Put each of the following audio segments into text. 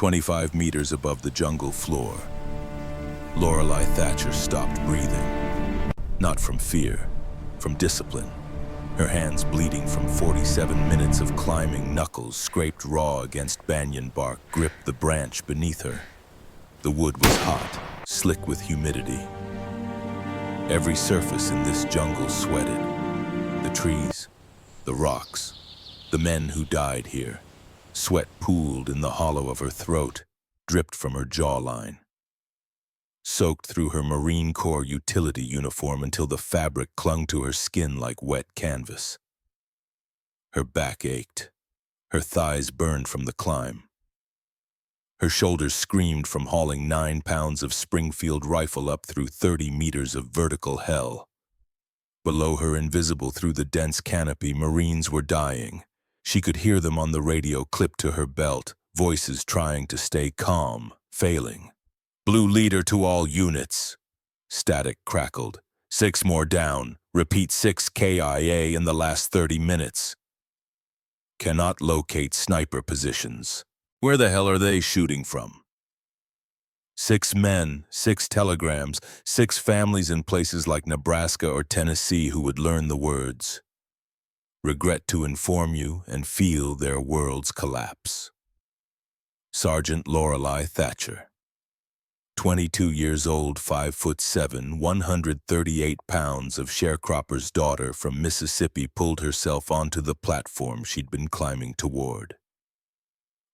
25 meters above the jungle floor. Lorelei Thatcher stopped breathing. Not from fear, from discipline. Her hands bleeding from 47 minutes of climbing, knuckles scraped raw against banyan bark gripped the branch beneath her. The wood was hot, slick with humidity. Every surface in this jungle sweated. The trees, the rocks, the men who died here. Sweat pooled in the hollow of her throat, dripped from her jawline. Soaked through her Marine Corps utility uniform until the fabric clung to her skin like wet canvas. Her back ached. Her thighs burned from the climb. Her shoulders screamed from hauling 9 pounds of Springfield rifle up through 30 meters of vertical hell. Below her, invisible through the dense canopy, Marines were dying. She could hear them on the radio clipped to her belt, voices trying to stay calm, failing. Blue leader to all units. Static crackled. 6 more down. Repeat 6 KIA in the last 30 minutes. Cannot locate sniper positions. Where the hell are they shooting from? 6 men, 6 telegrams, 6 families in places like Nebraska or Tennessee who would learn the words. Regret to inform you and feel their worlds collapse. Sergeant Lorelei Thatcher. 22 years old, 5'7", 138 pounds of sharecropper's daughter from Mississippi pulled herself onto the platform she'd been climbing toward.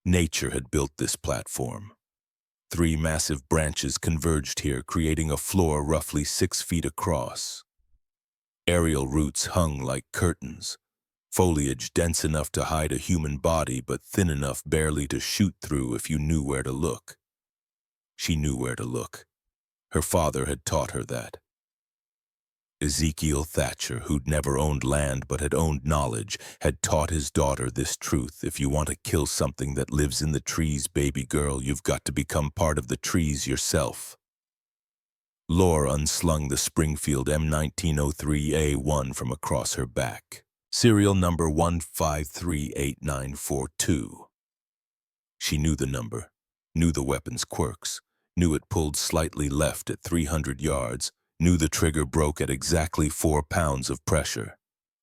Nature had built this platform. 3 massive branches converged here, creating a floor roughly 6 feet across. Aerial roots hung like curtains. Foliage dense enough to hide a human body, but thin enough barely to shoot through if you knew where to look. She knew where to look. Her father had taught her that. Ezekiel Thatcher, who'd never owned land but had owned knowledge, had taught his daughter this truth. If you want to kill something that lives in the trees, baby girl, you've got to become part of the trees yourself. Lore unslung the Springfield M1903A1 from across her back. Serial number 1538942. She knew the number, knew the weapon's quirks, knew it pulled slightly left at 300 yards, knew the trigger broke at exactly 4 pounds of pressure,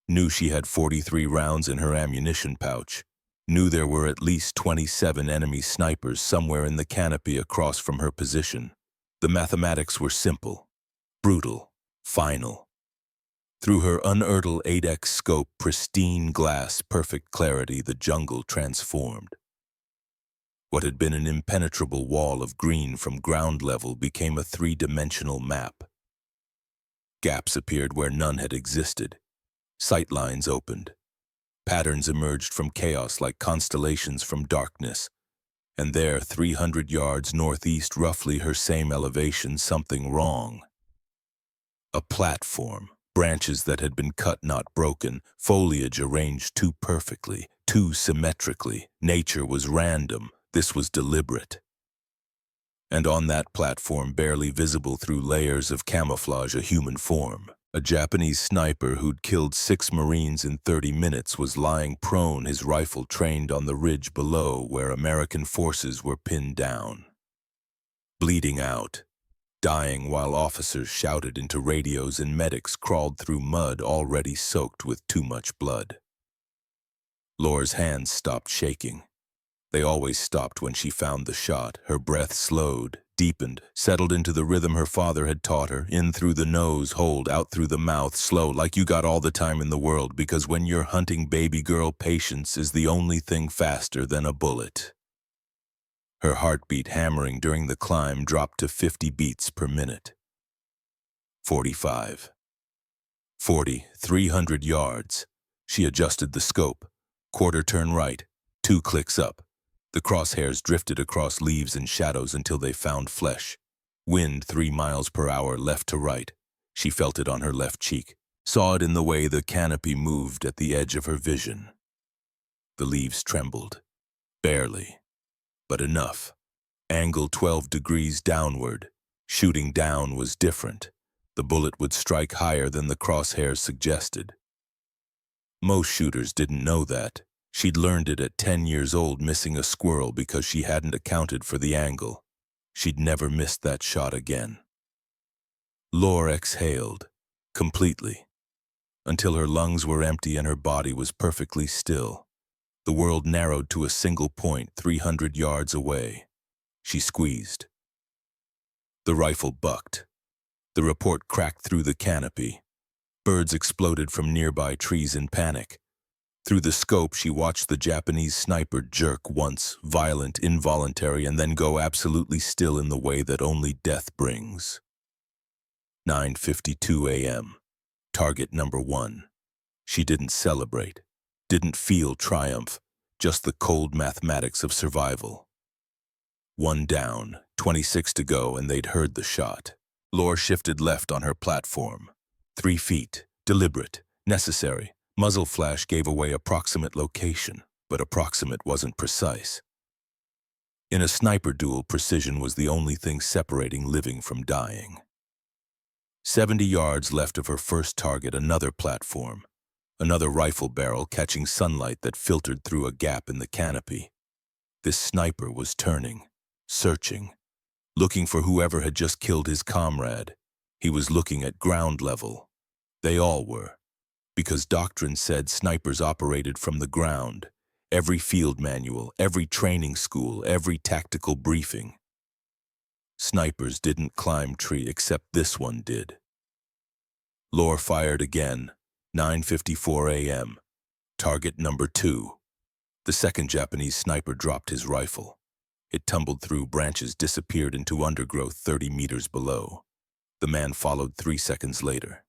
knew she had 43 rounds in her ammunition pouch, knew there were at least 27 enemy snipers somewhere in the canopy across from her position. The mathematics were simple, brutal, final. Through her unearthly 8x scope, pristine glass, perfect clarity, the jungle transformed. What had been an impenetrable wall of green from ground level became a 3-dimensional map. Gaps appeared where none had existed. Sightlines opened. Patterns emerged from chaos like constellations from darkness. And there, 300 yards northeast, roughly her same elevation, something wrong. A platform. Branches that had been cut, not broken, foliage arranged too perfectly, too symmetrically. Nature was random. This was deliberate. And on that platform, barely visible through layers of camouflage, a human form. A Japanese sniper who'd killed 6 Marines in 30 minutes was lying prone, his rifle trained on the ridge below where American forces were pinned down. Bleeding out. Dying while officers shouted into radios and medics crawled through mud already soaked with too much blood. Lore's hands stopped shaking. They always stopped when she found the shot. Her breath slowed, deepened, settled into the rhythm her father had taught her. In through the nose, hold, out through the mouth, slow, like you got all the time in the world, because when you're hunting baby girl, patience is the only thing faster than a bullet. Her heartbeat, hammering during the climb, dropped to 50 beats per minute. 45. 40, 300 yards. She adjusted the scope. Quarter turn right, 2 clicks up. The crosshairs drifted across leaves and shadows until they found flesh. Wind 3 miles per hour left to right. She felt it on her left cheek, saw it in the way the canopy moved at the edge of her vision. The leaves trembled. Barely. But enough. Angle 12 degrees downward. Shooting down was different. The bullet would strike higher than the crosshairs suggested. Most shooters didn't know that. She'd learned it at 10 years old, missing a squirrel because she hadn't accounted for the angle. She'd never missed that shot again. Lore exhaled, completely, until her lungs were empty and her body was perfectly still. The world narrowed to a single point 300 yards away. She squeezed. The rifle bucked. The report cracked through the canopy. Birds exploded from nearby trees in panic. Through the scope, she watched the Japanese sniper jerk once, violent, involuntary, and then go absolutely still in the way that only death brings. 9:52 a.m. Target number 1. She didn't celebrate, didn't feel triumph, just the cold mathematics of survival. 1 down, 26 to go, and they'd heard the shot. Lore shifted left on her platform. 3 feet, deliberate, necessary. Muzzle flash gave away approximate location, but approximate wasn't precise. In a sniper duel, precision was the only thing separating living from dying. 70 yards left of her first target, another platform, another rifle barrel catching sunlight that filtered through a gap in the canopy. This sniper was turning, searching, looking for whoever had just killed his comrade. He was looking at ground level. They all were. Because doctrine said snipers operated from the ground. Every field manual, every training school, every tactical briefing. Snipers didn't climb tree, except this one did. Lore fired again, 9:54 a.m. Target number 2. The second Japanese sniper dropped his rifle. It tumbled through branches, disappeared into undergrowth 30 meters below. The man followed 3 seconds later.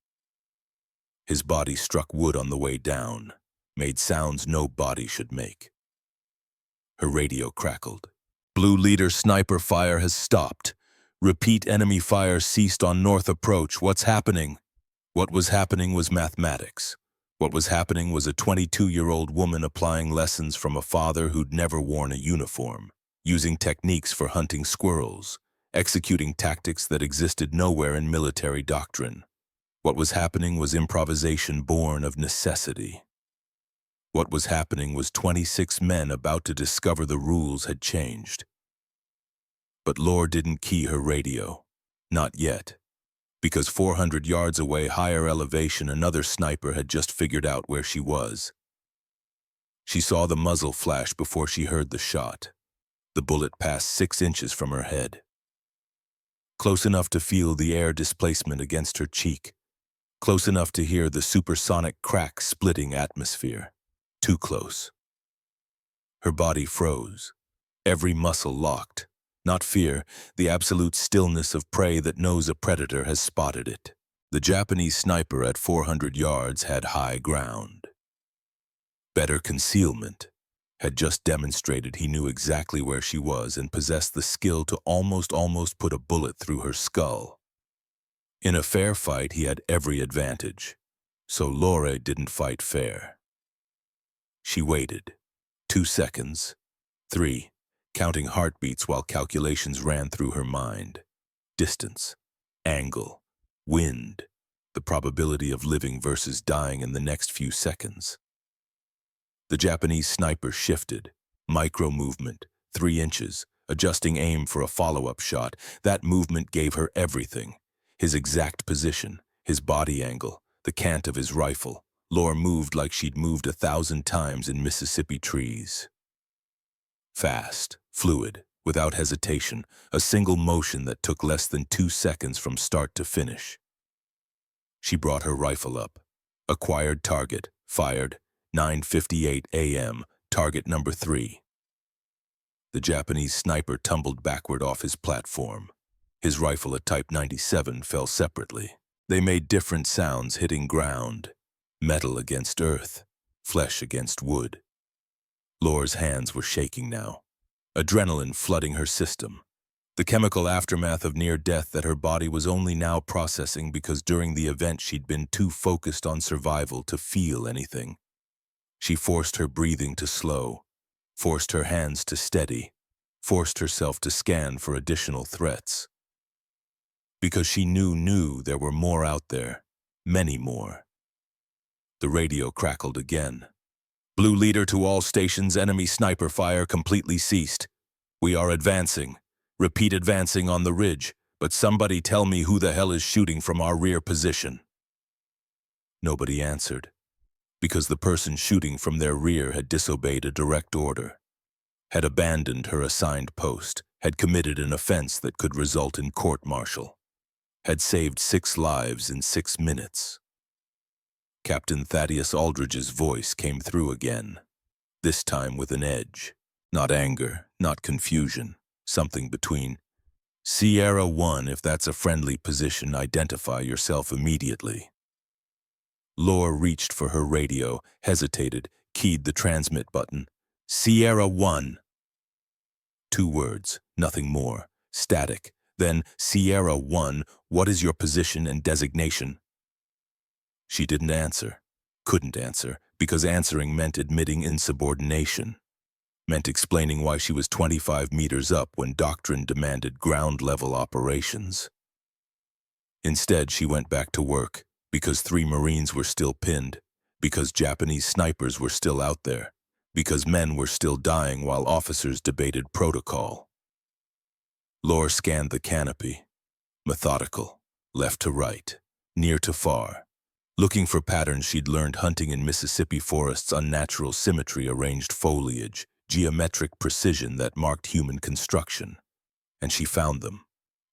His body struck wood on the way down, made sounds no body should make. Her radio crackled. Blue leader, sniper fire has stopped. Repeat, enemy fire ceased on north approach. What's happening? What was happening was mathematics. What was happening was a 22-year-old woman applying lessons from a father who'd never worn a uniform, using techniques for hunting squirrels, executing tactics that existed nowhere in military doctrine. What was happening was improvisation born of necessity. What was happening was 26 men about to discover the rules had changed. But Lore didn't key her radio. Not yet. Because 400 yards away, higher elevation, another sniper had just figured out where she was. She saw the muzzle flash before she heard the shot. The bullet passed 6 inches from her head. Close enough to feel the air displacement against her cheek. Close enough to hear the supersonic crack splitting atmosphere. Too close. Her body froze. Every muscle locked. Not fear, the absolute stillness of prey that knows a predator has spotted it. The Japanese sniper at 400 yards had high ground. Better concealment. Had just demonstrated he knew exactly where she was and possessed the skill to almost put a bullet through her skull. In a fair fight, he had every advantage, so Lore didn't fight fair. She waited. 2 seconds. 3, counting heartbeats while calculations ran through her mind. Distance, angle, wind, the probability of living versus dying in the next few seconds. The Japanese sniper shifted, micro-movement, 3 inches, adjusting aim for a follow-up shot. That movement gave her everything. His exact position, his body angle, the cant of his rifle. Lore moved like she'd moved 1,000 times in Mississippi trees. Fast, fluid, without hesitation, a single motion that took less than 2 seconds from start to finish. She brought her rifle up. Acquired target, fired, 9:58 a.m., target number 3. The Japanese sniper tumbled backward off his platform. His rifle, a Type 97, fell separately. They made different sounds hitting ground. Metal against earth, flesh against wood. Lore's hands were shaking now. Adrenaline flooding her system. The chemical aftermath of near death that her body was only now processing because during the event she'd been too focused on survival to feel anything. She forced her breathing to slow, forced her hands to steady, forced herself to scan for additional threats. Because she knew there were more out there, many more. The radio crackled again. Blue leader to all stations, enemy sniper fire completely ceased. We are advancing. Repeat advancing on the ridge, but somebody tell me who the hell is shooting from our rear position. Nobody answered, because the person shooting from their rear had disobeyed a direct order, had abandoned her assigned post, had committed an offense that could result in court-martial, had saved 6 lives in 6 minutes. Captain Thaddeus Aldridge's voice came through again, this time with an edge. Not anger, not confusion, something between. Sierra 1, if that's a friendly position, identify yourself immediately. Lore reached for her radio, hesitated, keyed the transmit button. Sierra 1. 2 words, nothing more, static. Then, Sierra 1, what is your position and designation? She didn't answer, couldn't answer, because answering meant admitting insubordination, meant explaining why she was 25 meters up when doctrine demanded ground-level operations. Instead, she went back to work, because 3 Marines were still pinned, because Japanese snipers were still out there, because men were still dying while officers debated protocol. Lore scanned the canopy, methodical, left to right, near to far, looking for patterns she'd learned hunting in Mississippi forests, unnatural symmetry, arranged foliage, geometric precision that marked human construction. And she found them.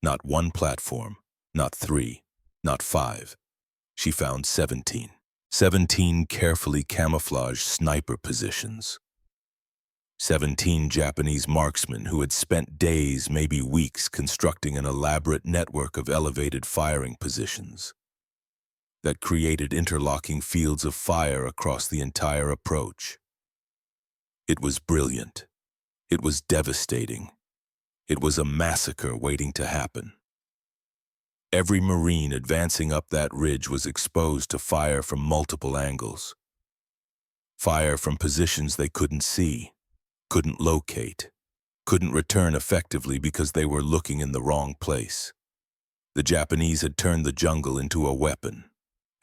Not 1 platform, not 3, not 5. She found 17. 17 carefully camouflaged sniper positions. 17 Japanese marksmen who had spent days, maybe weeks, constructing an elaborate network of elevated firing positions that created interlocking fields of fire across the entire approach. It was brilliant. It was devastating. It was a massacre waiting to happen. Every Marine advancing up that ridge was exposed to fire from multiple angles. Fire from positions they couldn't see, couldn't locate, couldn't return effectively because they were looking in the wrong place. The Japanese had turned the jungle into a weapon,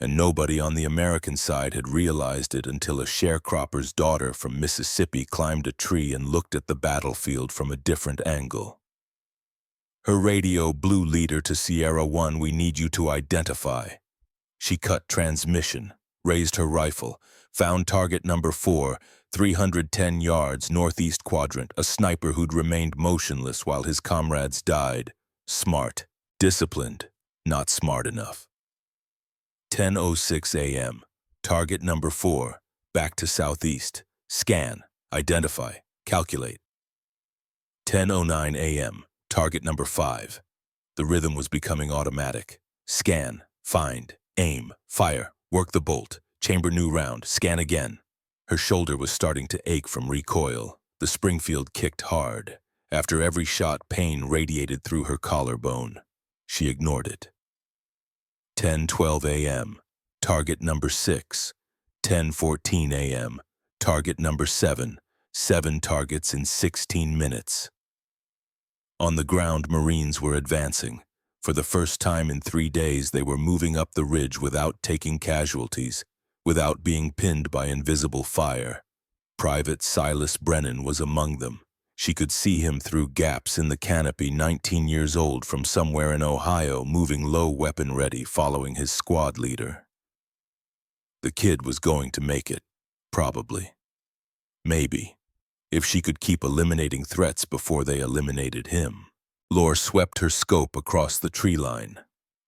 and nobody on the American side had realized it until a sharecropper's daughter from Mississippi climbed a tree and looked at the battlefield from a different angle. Her radio, Blue leader to Sierra 1, we need you to identify. She cut transmission, raised her rifle, found target number 4, 310 yards, northeast quadrant, a sniper who'd remained motionless while his comrades died. Smart, disciplined, not smart enough. 10:06 a.m. Target number 4, back to southeast. Scan, identify, calculate. 10:09 a.m. Target number 5. The rhythm was becoming automatic. Scan, find, aim, fire, work the bolt, chamber new round, scan again. Her shoulder was starting to ache from recoil. The Springfield kicked hard. After every shot, pain radiated through her collarbone. She ignored it. 10:12 a.m. Target number 6. 10:14 a.m. Target number 7. 7 targets in 16 minutes. On the ground, Marines were advancing. For the first time in 3 days, they were moving up the ridge without taking casualties, without being pinned by invisible fire. Private Silas Brennan was among them. She could see him through gaps in the canopy, 19 years old, from somewhere in Ohio, moving low, weapon ready, following his squad leader. The kid was going to make it, probably. Maybe, if she could keep eliminating threats before they eliminated him. Lore swept her scope across the tree line,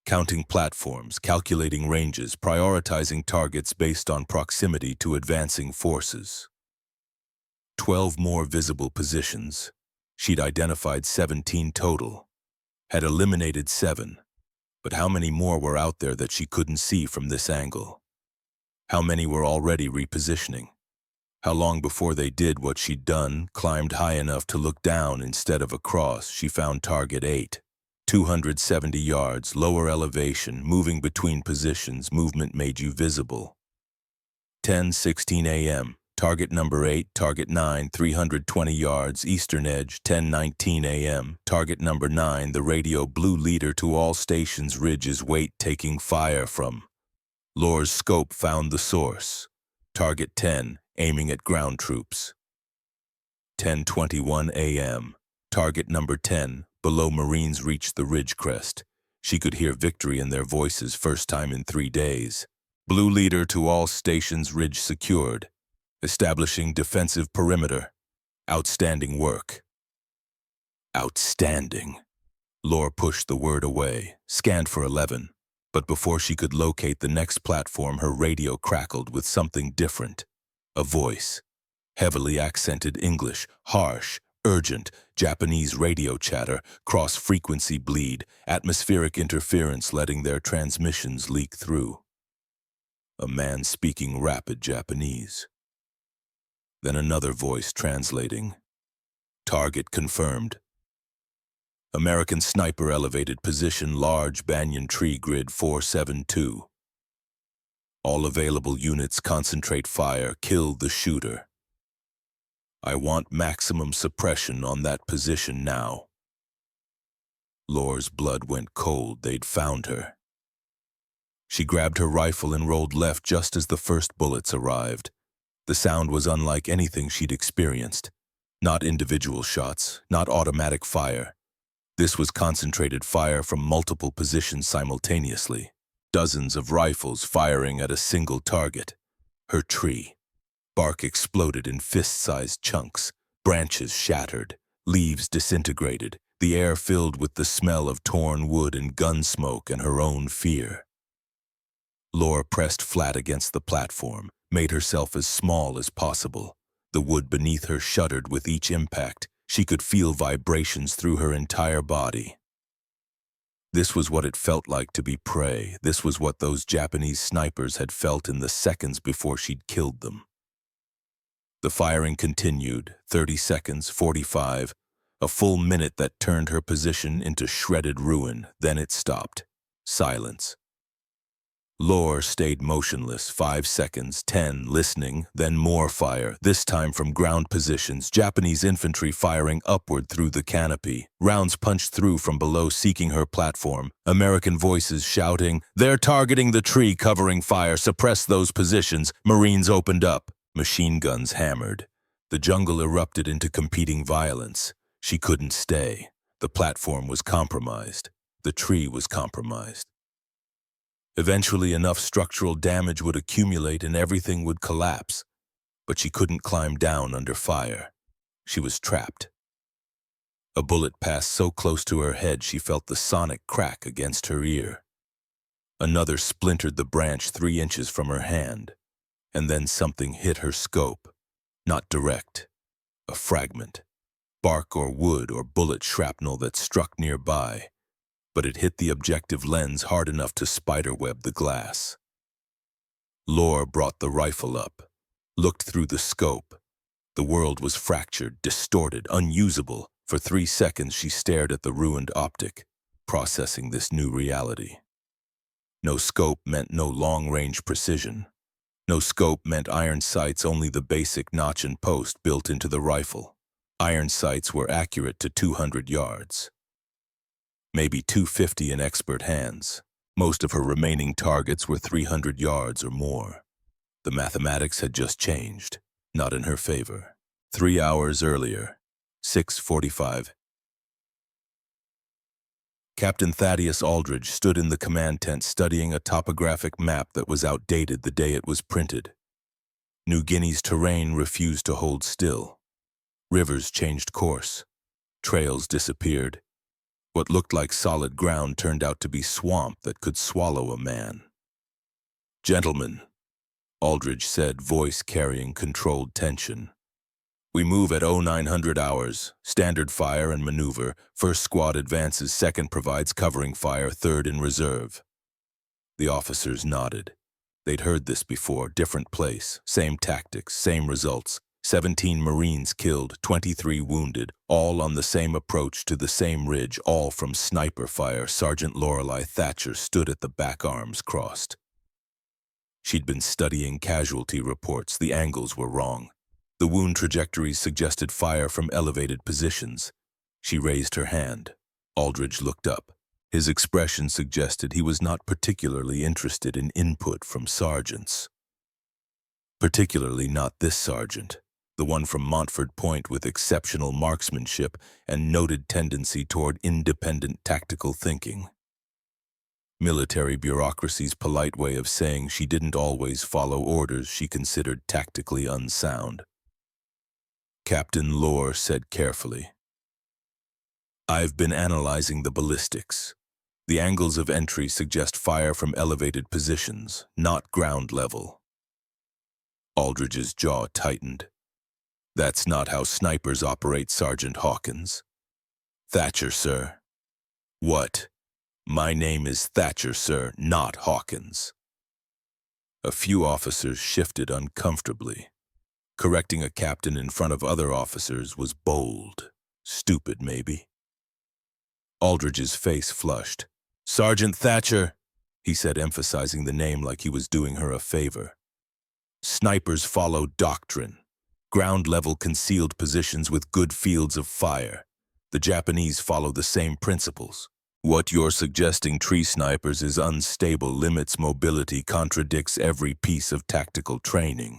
counting platforms, calculating ranges, prioritizing targets based on proximity to advancing forces. 12 more visible positions. She'd identified 17 total, had eliminated 7, but how many more were out there that she couldn't see from this angle? How many were already repositioning? How long before they did what she'd done, climbed high enough to look down instead of across? She found target 8. 270 yards, lower elevation, moving between positions, movement made you visible. 10:16 a.m. Target number 8, target 9, 320 yards, eastern edge, 10:19 a.m. Target number 9, the radio, Blue leader to all stations, ridge is wait, taking fire from. Lore's scope found the source. Target 10, aiming at ground troops. 10:21 a.m. Target number 10, below Marines reached the ridge crest. She could hear victory in their voices, first time in 3 days. Blue leader to all stations, ridge secured. Establishing defensive perimeter. Outstanding work. Outstanding. Lore pushed the word away, scanned for 11. But before she could locate the next platform, her radio crackled with something different. A voice. Heavily accented English, harsh, urgent, Japanese radio chatter, cross-frequency bleed, atmospheric interference letting their transmissions leak through. A man speaking rapid Japanese. Then another voice translating. Target confirmed. American sniper elevated position, large banyan tree grid 472. All available units concentrate fire, kill the shooter. I want maximum suppression on that position now. Lore's blood went cold. They'd found her. She grabbed her rifle and rolled left just as the first bullets arrived. The sound was unlike anything she'd experienced. Not individual shots, not automatic fire. This was concentrated fire from multiple positions simultaneously. Dozens of rifles firing at a single target. Her tree. Bark exploded in fist-sized chunks. Branches shattered. Leaves disintegrated. The air filled with the smell of torn wood and gun smoke and her own fear. Lore pressed flat against the platform, made herself as small as possible. The wood beneath her shuddered with each impact. She could feel vibrations through her entire body. This was what it felt like to be prey. This was what those Japanese snipers had felt in the seconds before she'd killed them. The firing continued, 30 seconds, 45, a full minute that turned her position into shredded ruin. Then it stopped. Silence. Lore stayed motionless, 5 seconds, 10, listening, then more fire, this time from ground positions, Japanese infantry firing upward through the canopy. Rounds punched through from below, seeking her platform. American voices shouting, "They're targeting the tree, covering fire, suppress those positions." Marines opened up. Machine guns hammered. The jungle erupted into competing violence. She couldn't stay. The platform was compromised. The tree was compromised. Eventually, enough structural damage would accumulate and everything would collapse. But she couldn't climb down under fire. She was trapped. A bullet passed so close to her head she felt the sonic crack against her ear. Another splintered the branch 3 inches from her hand. And then something hit her scope. Not direct. A fragment. Bark or wood or bullet shrapnel that struck nearby. But it hit the objective lens hard enough to spiderweb the glass. Lore brought the rifle up, looked through the scope. The world was fractured, distorted, unusable. For 3 seconds she stared at the ruined optic, processing this new reality. No scope meant no long-range precision. No scope meant iron sights, only the basic notch and post built into the rifle. Iron sights were accurate to 200 yards. Maybe 250 in expert hands. Most of her remaining targets were 300 yards or more. The mathematics had just changed, not in her favor. 3 hours earlier, 6:45. Captain Thaddeus Aldridge stood in the command tent studying a topographic map that was outdated the day it was printed. New Guinea's terrain refused to hold still. Rivers changed course. Trails disappeared. What looked like solid ground turned out to be swamp that could swallow a man. "Gentlemen," Aldridge said, voice carrying controlled tension. "We move at 0900 hours, standard fire and maneuver. First squad advances, second provides covering fire, third in reserve." The officers nodded. They'd heard this before, different place, same tactics, same results. 17 Marines killed, 23 wounded, all on the same approach to the same ridge, all from sniper fire. Sergeant WWII Thatcher stood at the back, arms crossed. She'd been studying casualty reports. The angles were wrong. The wound trajectories suggested fire from elevated positions. She raised her hand. Aldridge looked up. His expression suggested he was not particularly interested in input from sergeants. Particularly not this sergeant, the one from Montford Point with exceptional marksmanship and noted tendency toward independent tactical thinking. Military bureaucracy's polite way of saying she didn't always follow orders she considered tactically unsound. Captain Lore said carefully, "I've been analyzing the ballistics. The angles of entry suggest fire from elevated positions, not ground level." Aldridge's jaw tightened. "That's not how snipers operate, Sergeant Hawkins." "Thatcher, sir." "What?" "My name is Thatcher, sir, not Hawkins." A few officers shifted uncomfortably. Correcting a captain in front of other officers was bold. Stupid, maybe. Aldridge's face flushed. "Sergeant Thatcher," he said, emphasizing the name like he was doing her a favor. "Snipers follow doctrine. Ground-level concealed positions with good fields of fire. The Japanese follow the same principles. What you're suggesting, tree snipers, is unstable, limits mobility, contradicts every piece of tactical training."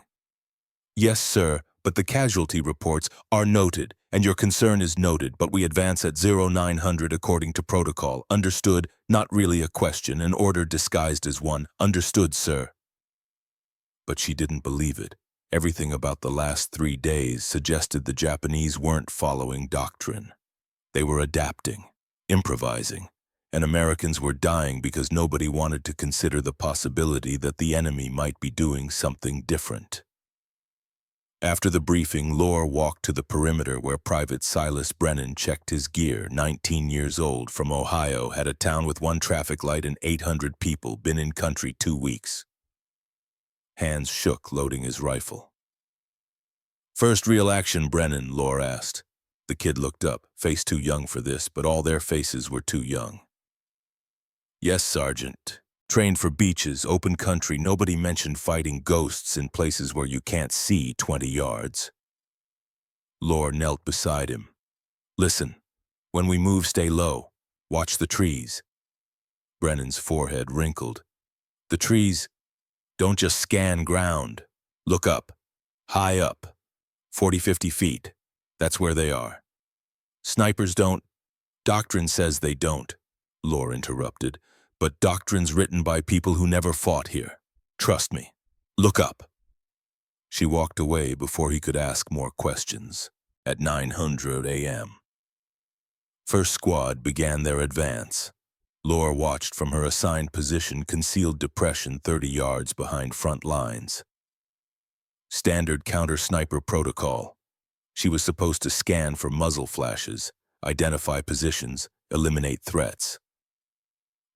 "Yes, sir, but the casualty reports are noted, and your concern is noted, but we advance at 0900 according to protocol. Understood? Not really a question, an order disguised as one. Understood, sir." But she didn't believe it. Everything about the last 3 days suggested the Japanese weren't following doctrine. They were adapting, improvising, and Americans were dying because nobody wanted to consider the possibility that the enemy might be doing something different. After the briefing, Lore walked to the perimeter where Private Silas Brennan checked his gear. 19 years old, from Ohio, had a town with 1 traffic light and 800 people, been in country 2 weeks. Hands shook, loading his rifle. "First real action, Brennan?" Lore asked. The kid looked up, face too young for this, but all their faces were too young. "Yes, Sergeant. Trained for beaches, open country. Nobody mentioned fighting ghosts in places where you can't see 20 yards. Lore knelt beside him. "Listen, when we move, stay low. Watch the trees." Brennan's forehead wrinkled. "The trees? Don't just scan ground. Look up. High up. 40-50 feet. That's where they are." "Snipers don't—" "Doctrine says they don't," Lore interrupted. "But doctrine's written by people who never fought here. Trust me. Look up." She walked away before he could ask more questions. At 900 a.m. First Squad began their advance. Lore watched from her assigned position, concealed depression 30 yards behind front lines. Standard counter-sniper protocol. She was supposed to scan for muzzle flashes, identify positions, eliminate threats.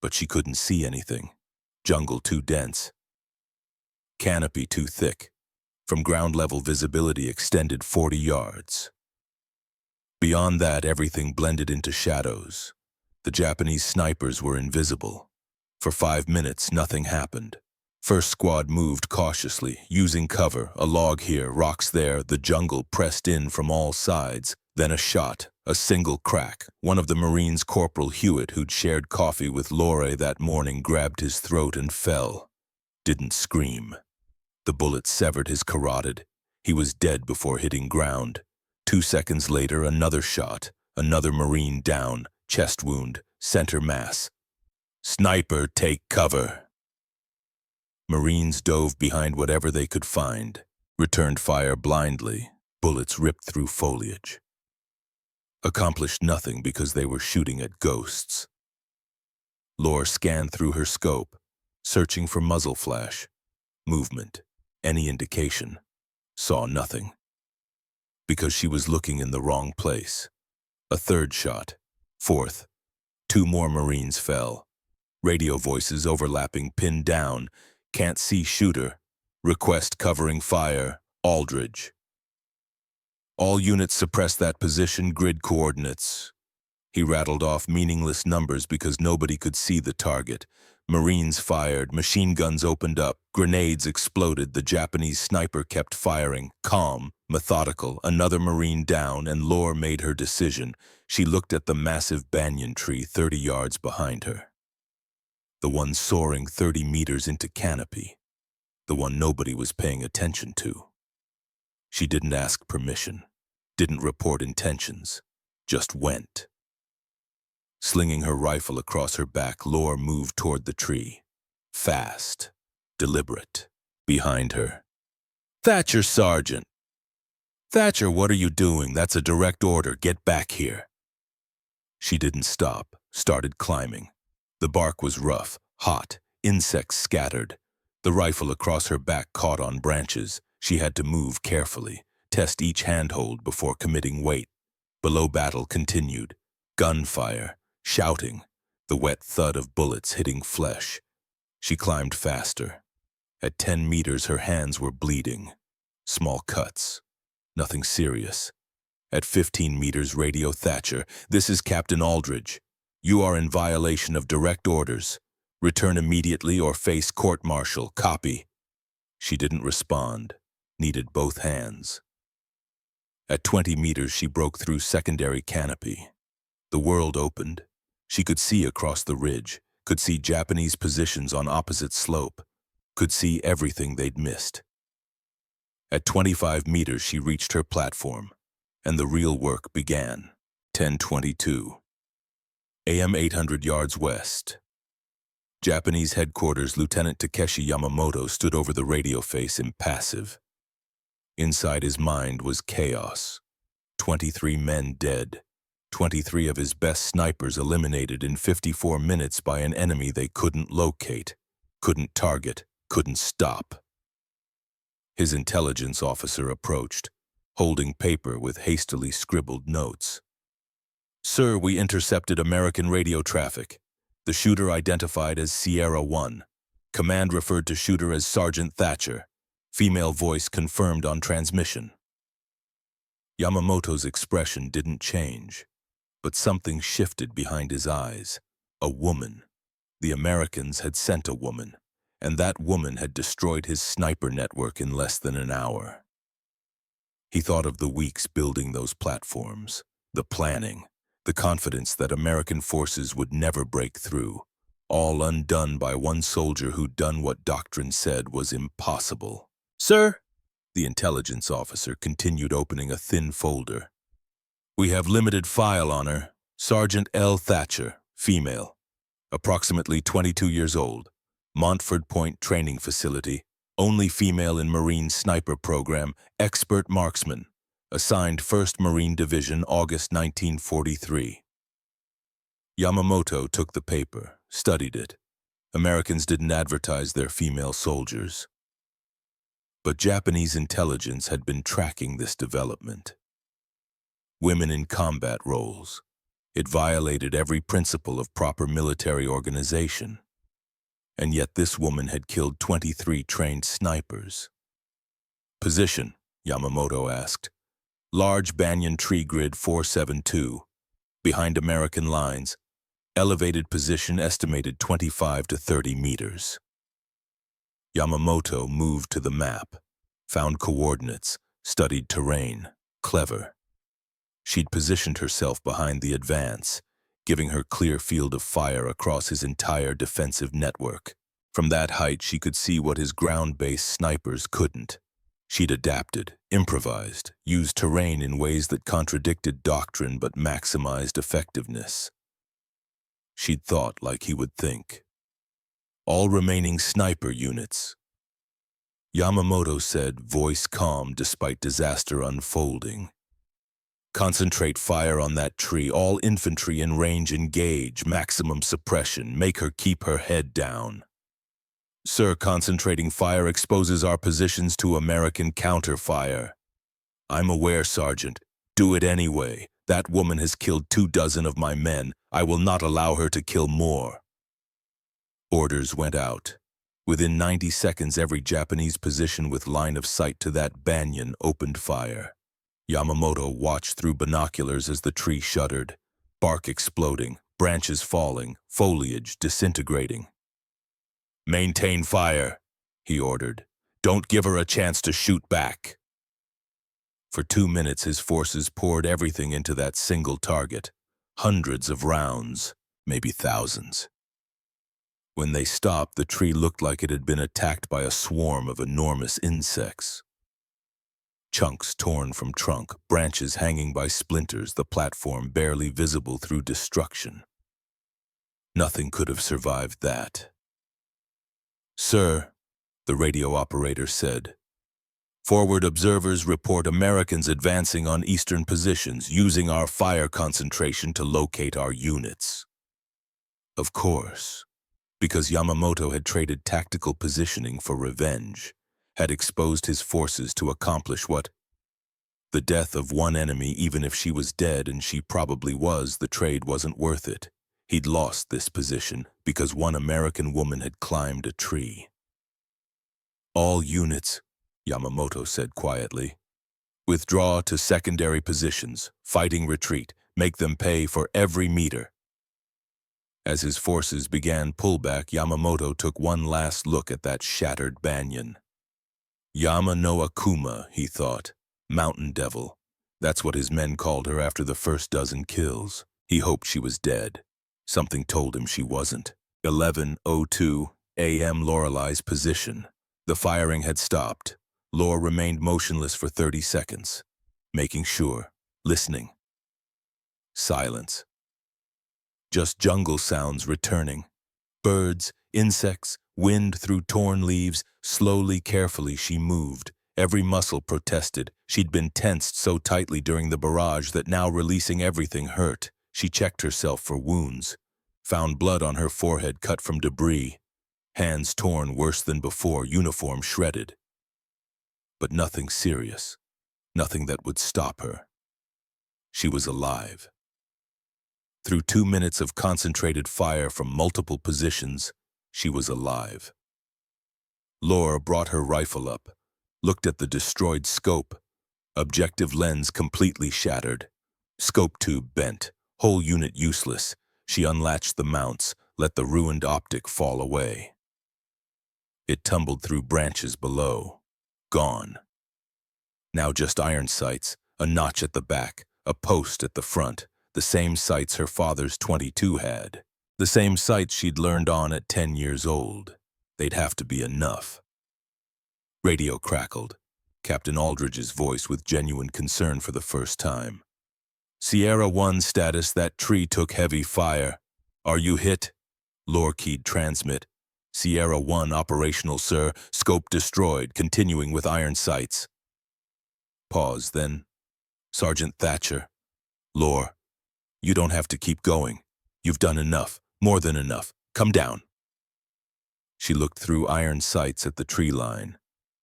But she couldn't see anything. Jungle too dense. Canopy too thick. From ground level, visibility extended 40 yards. Beyond that, everything blended into shadows. The Japanese snipers were invisible. For 5 minutes, nothing happened. First Squad moved cautiously, using cover, a log here, rocks there. The jungle pressed in from all sides. Then a shot, a single crack. One of the Marines, Corporal Hewitt, who'd shared coffee with Lore that morning, grabbed his throat and fell. Didn't scream. The bullet severed his carotid. He was dead before hitting ground. 2 seconds later, another shot. Another Marine down, chest wound, center mass. "Sniper, take cover." Marines dove behind whatever they could find, returned fire blindly. Bullets ripped through foliage. Accomplished nothing because they were shooting at ghosts. Lore scanned through her scope, searching for muzzle flash, movement, any indication. Saw nothing. Because she was looking in the wrong place. A third shot. Fourth. 2 more Marines fell. Radio voices overlapping, pinned down. "Can't see shooter. Request covering fire. Aldridge." "All units suppress that position, grid coordinates." He rattled off meaningless numbers because nobody could see the target. Marines fired, machine guns opened up, grenades exploded. The Japanese sniper kept firing, calm, methodical. Another Marine down, and Lore made her decision. She looked at the massive banyan tree 30 yards behind her. The one soaring 30 meters into canopy. the one nobody was paying attention to. She didn't ask permission, didn't report intentions, just went. Slinging her rifle across her back, Lore moved toward the tree. Fast, deliberate. Behind her. "Thatcher, Sergeant!" "Thatcher, what are you doing? That's a direct order. Get back here." She didn't stop, started climbing. The bark was rough, hot, insects scattered. The rifle across her back caught on branches. She had to move carefully, test each handhold before committing weight. Below, battle continued. Gunfire, shouting, the wet thud of bullets hitting flesh. She climbed faster. At 10 meters, her hands were bleeding. Small cuts. Nothing serious. At 15 meters, radio Thatcher. "This is Captain Aldridge. You are in violation of direct orders. Return immediately or face court-martial. Copy." She didn't respond. Needed both hands. At 20 meters, she broke through secondary canopy. The world opened. She could see across the ridge, could see Japanese positions on opposite slope, could see everything they'd missed. At 25 meters, she reached her platform, and the real work began. 10:22 a.m. 800 yards west. Japanese headquarters. Lieutenant Takeshi Yamamoto stood over the radio face, impassive. Inside his mind was chaos. 23 men dead. 23 of his best snipers eliminated in 54 minutes by an enemy they couldn't locate, couldn't target, couldn't stop. His intelligence officer approached, holding paper with hastily scribbled notes. "Sir, we intercepted American radio traffic. The shooter identified as Sierra 1. Command referred to shooter as Sergeant Thatcher. Female voice confirmed on transmission." Yamamoto's expression didn't change, but something shifted behind his eyes. A woman. The Americans had sent a woman, and that woman had destroyed his sniper network in less than an hour. He thought of the weeks building those platforms, the planning, the confidence that American forces would never break through, all undone by one soldier who'd done what doctrine said was impossible. "Sir," the intelligence officer continued, opening a thin folder. "We have limited file on her. Sergeant L. Thatcher, female, approximately 22 years old, Montford Point Training Facility, only female in Marine Sniper Program, expert marksman, assigned 1st Marine Division, August 1943. Yamamoto took the paper, studied it. Americans didn't advertise their female soldiers. But Japanese intelligence had been tracking this development. Women in combat roles. It violated every principle of proper military organization. And yet this woman had killed 23 trained snipers. "Position?" Yamamoto asked. "Large banyan tree grid 472. Behind American lines. Elevated position estimated 25 to 30 meters. Yamamoto moved to the map, found coordinates, studied terrain. Clever. She'd positioned herself behind the advance, giving her clear field of fire across his entire defensive network. From that height, she could see what his ground-based snipers couldn't. She'd adapted, improvised, used terrain in ways that contradicted doctrine but maximized effectiveness. She'd thought like he would think. "All remaining sniper units," Yamamoto said, voice calm despite disaster unfolding. "Concentrate fire on that tree. All infantry in range engage. Maximum suppression. Make her keep her head down." "Sir, concentrating fire exposes our positions to American counterfire." "I'm aware, Sergeant. Do it anyway. That woman has killed 24 of my men. I will not allow her to kill more." Orders went out. Within 90 seconds, every Japanese position with line of sight to that banyan opened fire. Yamamoto watched through binoculars as the tree shuddered, bark exploding, branches falling, foliage disintegrating. "Maintain fire," he ordered. "Don't give her a chance to shoot back." For 2 minutes, his forces poured everything into that single target. Hundreds of rounds, maybe thousands. When they stopped, the tree looked like it had been attacked by a swarm of enormous insects. Chunks torn from trunk, branches hanging by splinters, the platform barely visible through destruction. Nothing could have survived that. "Sir," the radio operator said, "forward observers report Americans advancing on eastern positions, using our fire concentration to locate our units." Of course, because Yamamoto had traded tactical positioning for revenge, had exposed his forces to accomplish what? The death of one enemy, even if she was dead, and she probably was, the trade wasn't worth it. He'd lost this position because one American woman had climbed a tree. "All units," Yamamoto said quietly, "withdraw to secondary positions, fighting retreat, make them pay for every meter." As his forces began pullback, Yamamoto took one last look at that shattered banyan. Yama no Akuma, he thought. Mountain Devil. That's what his men called her after the first dozen kills. He hoped she was dead. Something told him she wasn't. 11:02 a.m. Lorelai's position. The firing had stopped. Lore remained motionless for 30 seconds, making sure, listening. Silence. Just jungle sounds returning. Birds, insects, wind through torn leaves. Slowly, carefully she moved. Every muscle protested. She'd been tensed so tightly during the barrage that now releasing everything hurt. She checked herself for wounds. Found blood on her forehead cut from debris. Hands torn worse than before, uniform shredded. But nothing serious. Nothing that would stop her. She was alive. Through 2 minutes of concentrated fire from multiple positions, she was alive. Laura brought her rifle up, looked at the destroyed scope. Objective lens completely shattered. Scope tube bent, whole unit useless. She unlatched the mounts, let the ruined optic fall away. It tumbled through branches below. Gone. Now just iron sights, a notch at the back, a post at the front, the same sights her father's .22 had. The same sights she'd learned on at 10 years old. They'd have to be enough. Radio crackled, Captain Aldridge's voice with genuine concern for the first time. "Sierra 1 status, that tree took heavy fire. Are you hit?" Lore keyed transmit. "Sierra 1 operational, sir. Scope destroyed, continuing with iron sights." Pause, then. "Sergeant Thatcher." "Lore, you don't have to keep going. You've done enough, more than enough. Come down." She looked through iron sights at the tree line.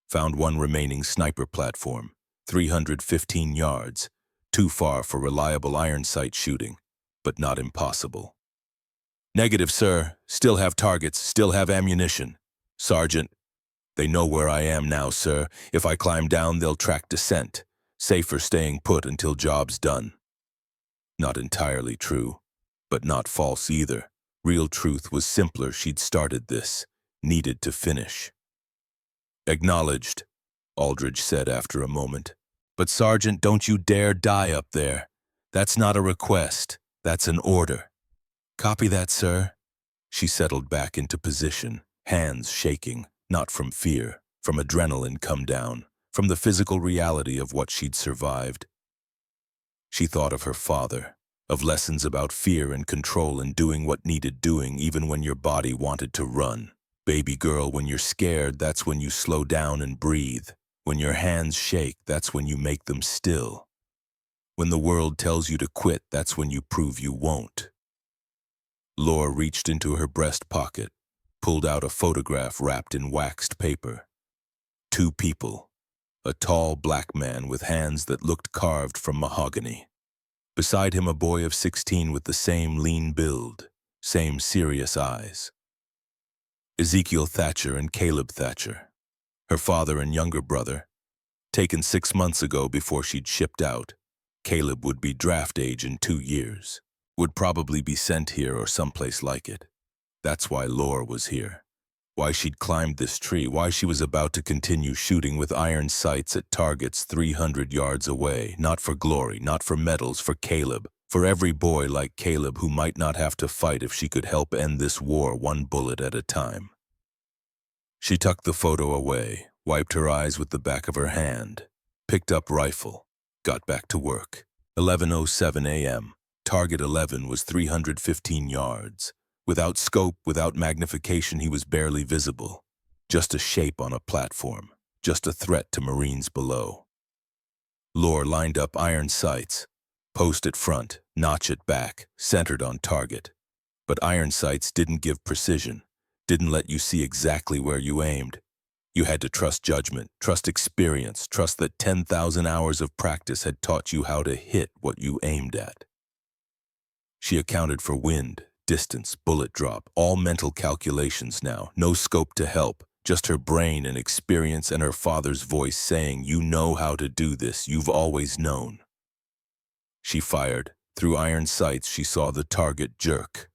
Found one remaining sniper platform, 315 yards. Too far for reliable iron sight shooting, but not impossible. "Negative, sir. Still have targets, still have ammunition." "Sergeant, they know where I am now, sir. If I climb down, they'll track descent. Safer staying put until job's done." Not entirely true, but not false either. Real truth was simpler. She'd started this, needed to finish. "Acknowledged," Aldridge said after a moment. "But Sergeant, don't you dare die up there. That's not a request. That's an order." "Copy that, sir." She settled back into position, hands shaking, not from fear, from adrenaline come down, from the physical reality of what she'd survived. She thought of her father, of lessons about fear and control and doing what needed doing even when your body wanted to run. Baby girl, when you're scared, that's when you slow down and breathe. When your hands shake, that's when you make them still. When the world tells you to quit, that's when you prove you won't. Laura reached into her breast pocket, pulled out a photograph wrapped in waxed paper. 2 people. A tall black man with hands that looked carved from mahogany. Beside him a boy of 16 with the same lean build, same serious eyes. Ezekiel Thatcher and Caleb Thatcher. Her father and younger brother. Taken 6 months ago before she'd shipped out. Caleb would be draft age in 2 years. Would probably be sent here or someplace like it. That's why Lore was here. Why she'd climbed this tree, why she was about to continue shooting with iron sights at targets 300 yards away. Not for glory, not for medals, for Caleb, For every boy like Caleb who might not have to fight if she could help end this war one bullet at a time. She tucked the photo away, wiped her eyes with the back of her hand, picked up rifle, got back to work. 11:07 a.m. Target 11 was 315 yards. Without scope, without magnification, he was barely visible. Just a shape on a platform, just a threat to Marines below. Lore lined up iron sights, post at front, notch at back, centered on target. But iron sights didn't give precision, didn't let you see exactly where you aimed. You had to trust judgment, trust experience, trust that 10,000 hours of practice had taught you how to hit what you aimed at. She accounted for wind, distance, bullet drop, all mental calculations now, no scope to help, just her brain and experience and her father's voice saying, "You know how to do this, you've always known." She fired. Through iron sights, she saw the target jerk.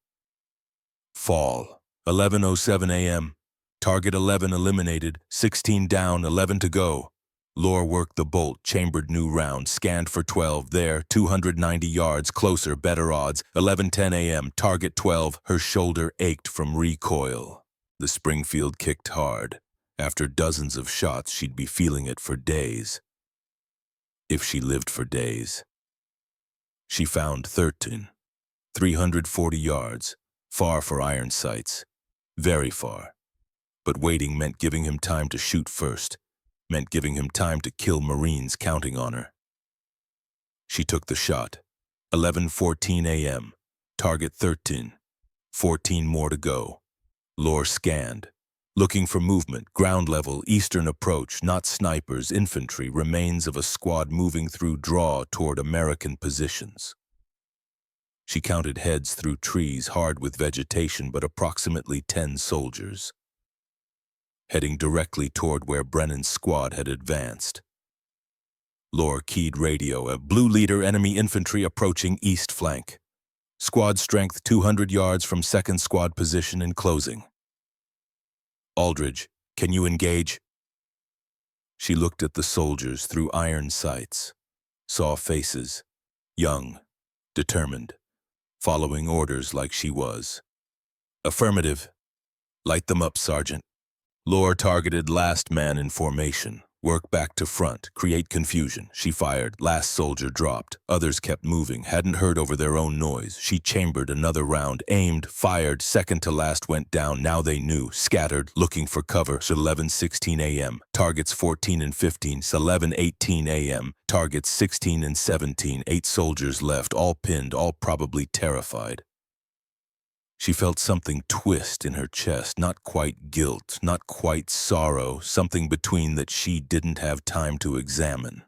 Fall. 11:07 a.m. Target 11 eliminated, 16 down, 11 to go. Lore worked the bolt, chambered new round, scanned for 12, there, 290 yards, closer, better odds. 11:10 a.m., target 12, her shoulder ached from recoil. The Springfield kicked hard. After dozens of shots, she'd be feeling it for days. If she lived for days. She found 13, 340 yards, far for iron sights, very far. But waiting meant giving him time to shoot first, meant giving him time to kill Marines counting on her. She took the shot. 11:14 a.m., target 13, 14 more to go. Lore scanned, looking for movement, ground level, eastern approach, not snipers, infantry, remains of a squad moving through draw toward American positions. She counted heads through trees, hard with vegetation, but approximately 10 soldiers, heading directly toward where Brennan's squad had advanced. Lore keyed radio, a blue leader, enemy infantry approaching east flank. Squad strength 200 yards from second squad position and closing. Aldridge, can you engage? She looked at the soldiers through iron sights, saw faces, young, determined, following orders like she was. Affirmative. Light them up, Sergeant. Lore targeted last man in formation. Work back to front, create confusion. She fired. Last soldier dropped. Others kept moving, hadn't heard over their own noise. She chambered another round, aimed, fired. Second to last went down. Now they knew. Scattered, looking for cover. 11:16 a.m. Targets 14 and 15. 11:18 a.m. Targets 16 and 17. 8 soldiers left, all pinned, all probably terrified. She felt something twist in her chest, not quite guilt, not quite sorrow, something between that she didn't have time to examine.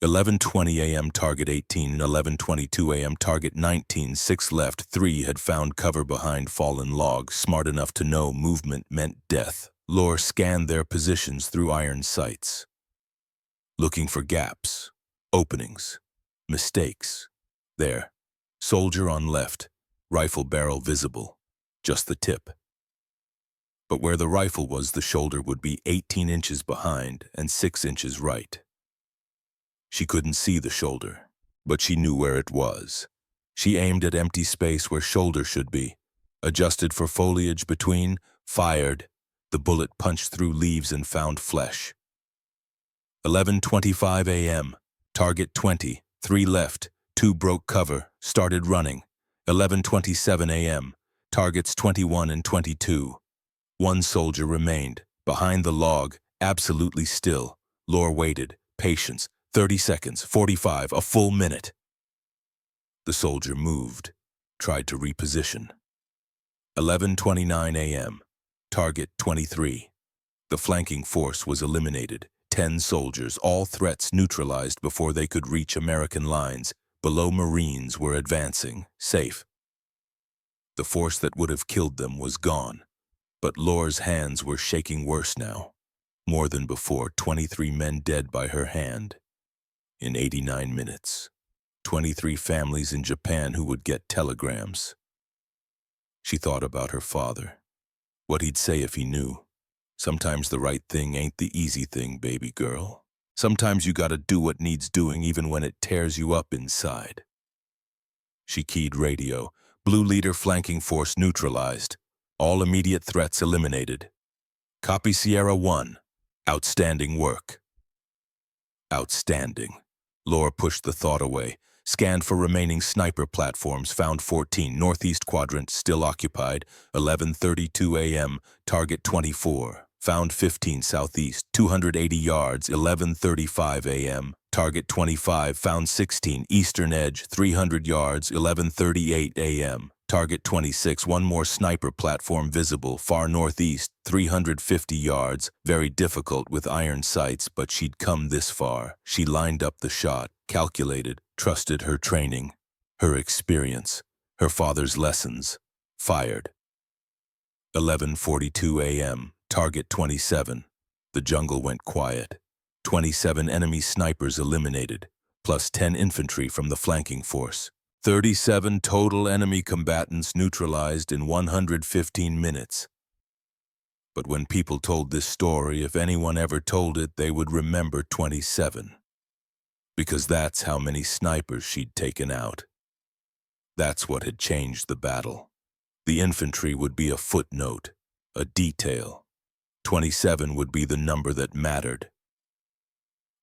11:20 a.m. target 18, 11:22 a.m. target 19, 6 left, 3 had found cover behind fallen logs, smart enough to know movement meant death. Lore scanned their positions through iron sights, looking for gaps, openings, mistakes. There, soldier on left. Rifle barrel visible, just the tip. But where the rifle was, the shoulder would be 18 inches behind and 6 inches right. She couldn't see the shoulder, but she knew where it was. She aimed at empty space where shoulder should be, adjusted for foliage between, fired. The bullet punched through leaves and found flesh. 11:25 a.m., target 20, 3 left, 2 broke cover, started running. 11:27 a.m., targets 21 and 22. 1 soldier remained, behind the log, absolutely still. Lore waited, patience, 30 seconds, 45, a full minute. The soldier moved, tried to reposition. 11:29 a.m., target 23. The flanking force was eliminated, 10 soldiers, all threats neutralized before they could reach American lines. Below, Marines were advancing, safe. The force that would have killed them was gone, but Lore's hands were shaking worse now. More than before, 23 men dead by her hand. In 89 minutes, 23 families in Japan who would get telegrams. She thought about her father, what he'd say if he knew. Sometimes the right thing ain't the easy thing, baby girl. Sometimes you gotta do what needs doing even when it tears you up inside. She keyed radio. Blue leader flanking force neutralized. All immediate threats eliminated. Copy Sierra 1. Outstanding work. Outstanding. Laura pushed the thought away. Scanned for remaining sniper platforms, found 14, northeast quadrant, still occupied, 11:32 a.m., target 24. Found 15 southeast, 280 yards, 11:35 a.m., target 25. Found 16 eastern edge, 300 yards, 11:38 a.m., target 26. One more sniper platform visible, far northeast, 350 yards, very difficult with iron sights, but she'd come this far. She lined up the shot, calculated, trusted her training, her experience, her father's lessons. Fired. 11:42 a.m., target 27. The jungle went quiet. 27 enemy snipers eliminated, plus 10 infantry from the flanking force. 37 total enemy combatants neutralized in 115 minutes. But when people told this story, if anyone ever told it, they would remember 27. Because that's how many snipers she'd taken out. That's what had changed the battle. The infantry would be a footnote, a detail. 27 would be the number that mattered.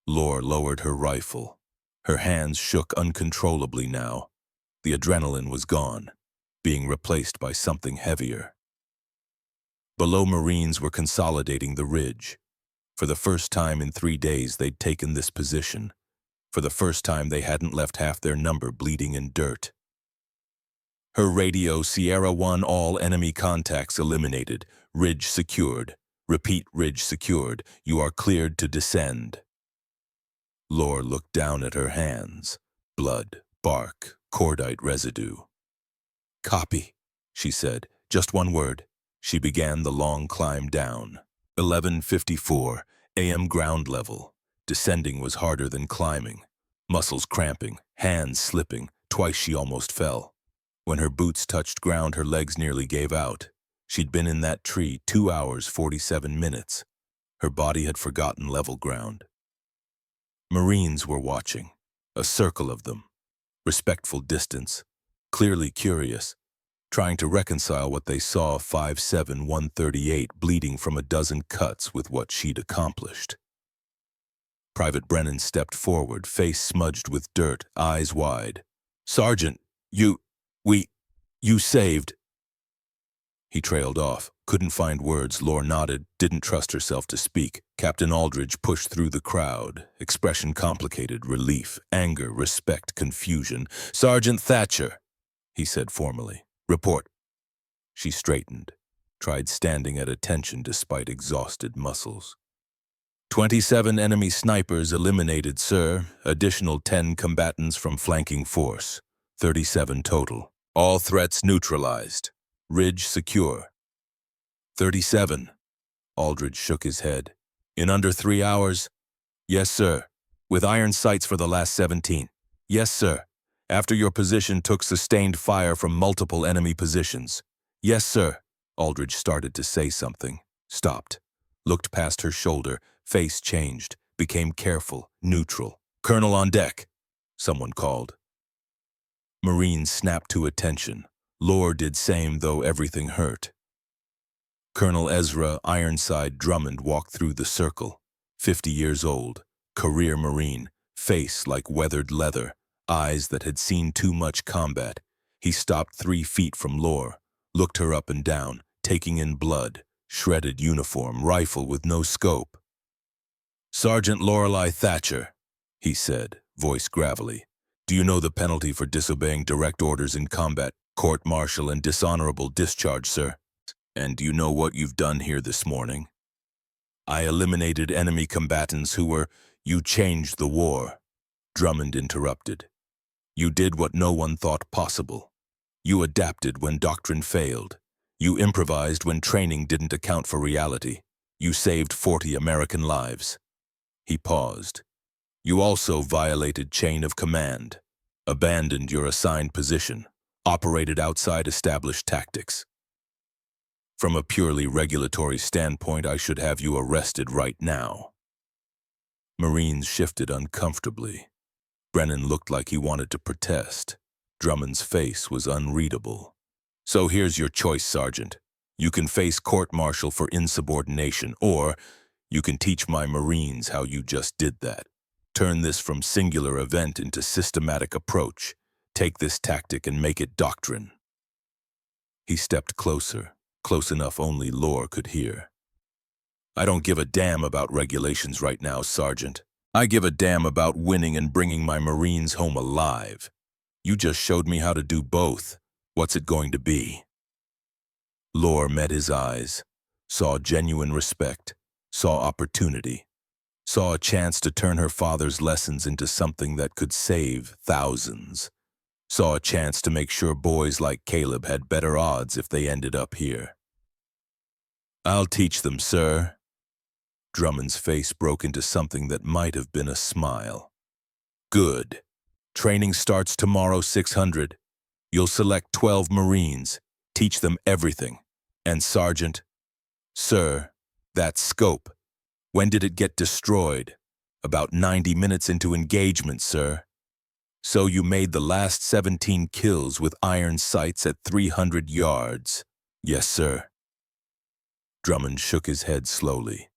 Lore lowered her rifle. Her hands shook uncontrollably now. The adrenaline was gone, being replaced by something heavier. Below, Marines were consolidating the ridge. For the first time in 3 days, they'd taken this position. For the first time, they hadn't left half their number bleeding in dirt. Her radio, Sierra 1, all enemy contacts eliminated. Ridge secured. Repeat, ridge secured. You are cleared to descend. Lore looked down at her hands. Blood, bark, cordite residue. Copy, she said. Just one word. She began the long climb down. 11:54 a.m. ground level. Descending was harder than climbing. Muscles cramping, hands slipping. Twice she almost fell. When her boots touched ground, her legs nearly gave out. She'd been in that tree 2 hours, 47 minutes. Her body had forgotten level ground. Marines were watching. A circle of them. Respectful distance. Clearly curious. Trying to reconcile what they saw, 5'7", 138, bleeding from a dozen cuts, with what she'd accomplished. Private Brennan stepped forward, face smudged with dirt, eyes wide. Sergeant, you saved. He trailed off, couldn't find words. Lore nodded, didn't trust herself to speak. Captain Aldridge pushed through the crowd, expression complicated, relief, anger, respect, confusion. Sergeant Thatcher, he said formally. Report. She straightened, tried standing at attention despite exhausted muscles. 27 enemy snipers eliminated, sir. Additional 10 combatants from flanking force. 37 total. All threats neutralized. Ridge secure. 37. Aldridge shook his head. In under 3 hours? Yes, sir. With iron sights for the last 17. Yes, sir. After your position took sustained fire from multiple enemy positions. Yes, sir. Aldridge started to say something. Stopped. Looked past her shoulder. Face changed. Became careful, neutral. Colonel on deck, someone called. Marines snapped to attention. Lore did same, though everything hurt. Colonel Ezra Ironside Drummond walked through the circle. 50 years old. Career Marine. Face like weathered leather. Eyes that had seen too much combat. He stopped 3 feet from Lore. Looked her up and down, taking in blood. Shredded uniform, rifle with no scope. Sergeant Lorelei Thatcher, he said, voice gravelly. Do you know the penalty for disobeying direct orders in combat? Court-martial and dishonorable discharge, sir. And do you know what you've done here this morning? I eliminated enemy combatants who were... You changed the war. Drummond interrupted. You did what no one thought possible. You adapted when doctrine failed. You improvised when training didn't account for reality. You saved 40 American lives. He paused. You also violated chain of command, abandoned your assigned position, operated outside established tactics. From a purely regulatory standpoint, I should have you arrested right now. Marines shifted uncomfortably. Brennan looked like he wanted to protest. Drummond's face was unreadable. So here's your choice, Sergeant. You can face court-martial for insubordination, or you can teach my Marines how you just did that. Turn this from singular event into systematic approach. Take this tactic and make it doctrine. He stepped closer, close enough only Lore could hear. I don't give a damn about regulations right now, Sergeant. I give a damn about winning and bringing my Marines home alive. You just showed me how to do both. What's it going to be? Lore met his eyes, saw genuine respect, saw opportunity, saw a chance to turn her father's lessons into something that could save thousands, saw a chance to make sure boys like Caleb had better odds if they ended up here. I'll teach them, sir. Drummond's face broke into something that might have been a smile. Good. Training starts tomorrow 600. You'll select 12 Marines, teach them everything. And Sergeant, sir, that scope, when did it get destroyed? About 90 minutes into engagement, sir. So you made the last 17 kills with iron sights at 300 yards. Yes, sir. Drummond shook his head slowly.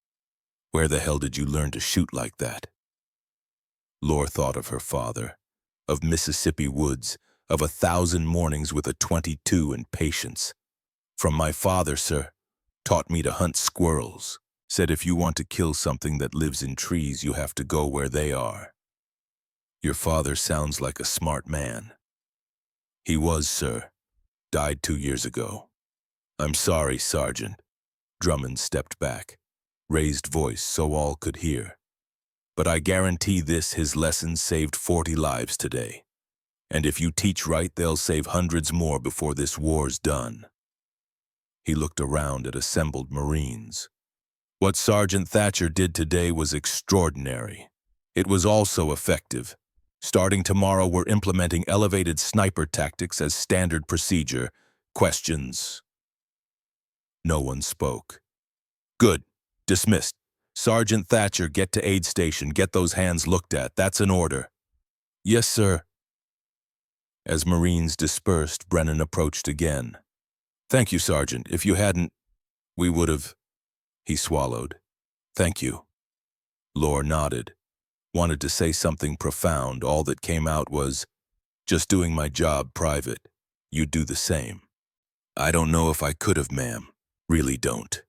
Where the hell did you learn to shoot like that? Lore thought of her father, of Mississippi woods, of 1,000 mornings with a .22 and patience. From my father, sir, taught me to hunt squirrels. Said if you want to kill something that lives in trees, you have to go where they are. Your father sounds like a smart man. He was, sir. Died 2 years ago. I'm sorry, Sergeant. Drummond stepped back, raised voice so all could hear. But I guarantee his lessons saved 40 lives today. And if you teach right, they'll save hundreds more before this war's done. He looked around at assembled Marines. What Sergeant Thatcher did today was extraordinary. It was also effective. Starting tomorrow, we're implementing elevated sniper tactics as standard procedure. Questions? No one spoke. Good. Dismissed. Sergeant Thatcher, get to aid station. Get those hands looked at. That's an order. Yes, sir. As Marines dispersed, Brennan approached again. Thank you, Sergeant. If you hadn't, we would have... He swallowed. Thank you. Lore nodded. Wanted to say something profound. All that came out was, just doing my job, Private. You'd do the same. I don't know if I could have, ma'am. Really don't.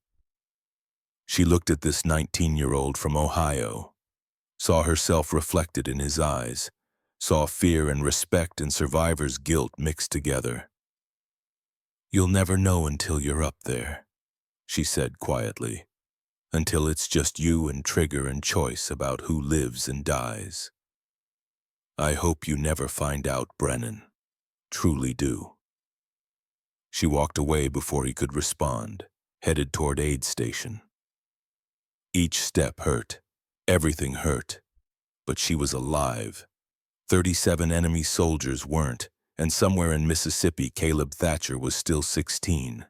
She looked at this 19-year-old from Ohio, saw herself reflected in his eyes, saw fear and respect and survivor's guilt mixed together. You'll never know until you're up there, she said quietly, until it's just you and trigger and choice about who lives and dies. I hope you never find out, Brennan. Truly do. She walked away before he could respond, headed toward aid station. Each step hurt. Everything hurt. But she was alive. 37 enemy soldiers weren't, and somewhere in Mississippi, Caleb Thatcher was still 16.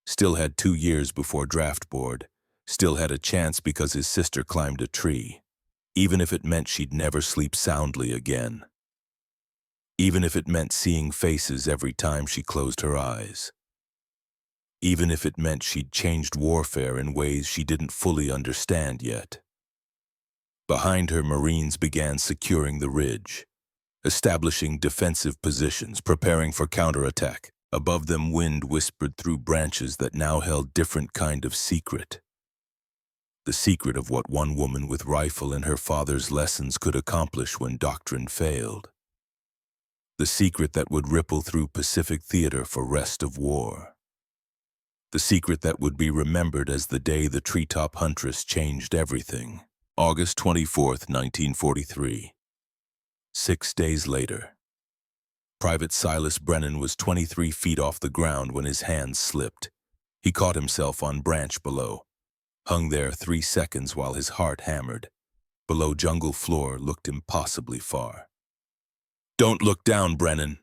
Still had 2 years before draft board. Still had a chance because his sister climbed a tree. Even if it meant she'd never sleep soundly again. Even if it meant seeing faces every time she closed her eyes. Even if it meant she'd changed warfare in ways she didn't fully understand yet. Behind her, Marines began securing the ridge, establishing defensive positions, preparing for counterattack. Above them, wind whispered through branches that now held different kind of secret. The secret of what one woman with rifle in her father's lessons could accomplish when doctrine failed. The secret that would ripple through Pacific theater for rest of war. The secret that would be remembered as the day the Treetop Huntress changed everything. August 24th, 1943. 6 days later. Private Silas Brennan was 23 feet off the ground when his hands slipped. He caught himself on branch below. Hung there 3 seconds while his heart hammered. Below jungle floor looked impossibly far. Don't look down, Brennan.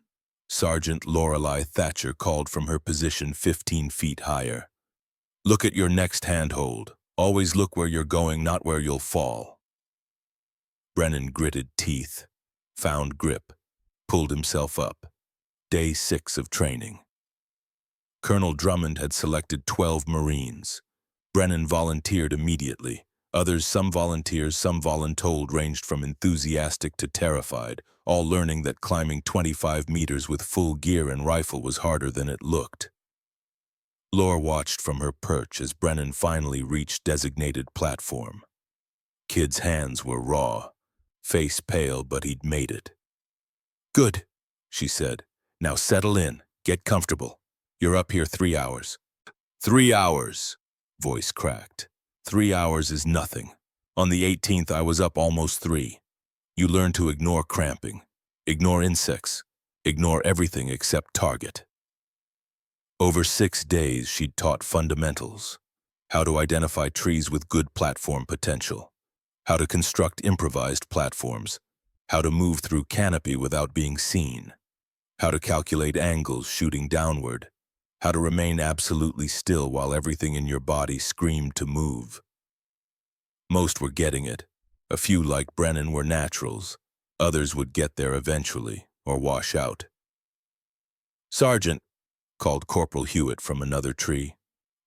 Sergeant Lorelei Thatcher called from her position 15 feet higher. Look at your next handhold. Always look where you're going, not where you'll fall. Brennan gritted teeth, found grip, pulled himself up. Day 6 of training. Colonel Drummond had selected 12 Marines. Brennan volunteered immediately. Others, some volunteers, some voluntold, ranged from enthusiastic to terrified, all learning that climbing 25 meters with full gear and rifle was harder than it looked. Laura watched from her perch as Brennan finally reached designated platform. Kid's hands were raw, face pale, but he'd made it. "Good," she said. "Now settle in, get comfortable. You're up here 3 hours." 3 hours, voice cracked. 3 hours is nothing. On the 18th, I was up almost 3. You learn to ignore cramping, ignore insects, ignore everything except target. Over 6 days, she'd taught fundamentals. How to identify trees with good platform potential. How to construct improvised platforms. How to move through canopy without being seen. How to calculate angles shooting downward. How to remain absolutely still while everything in your body screamed to move. Most were getting it. A few, like Brennan, were naturals. Others would get there eventually, or wash out. "Sergeant," called Corporal Hewitt from another tree,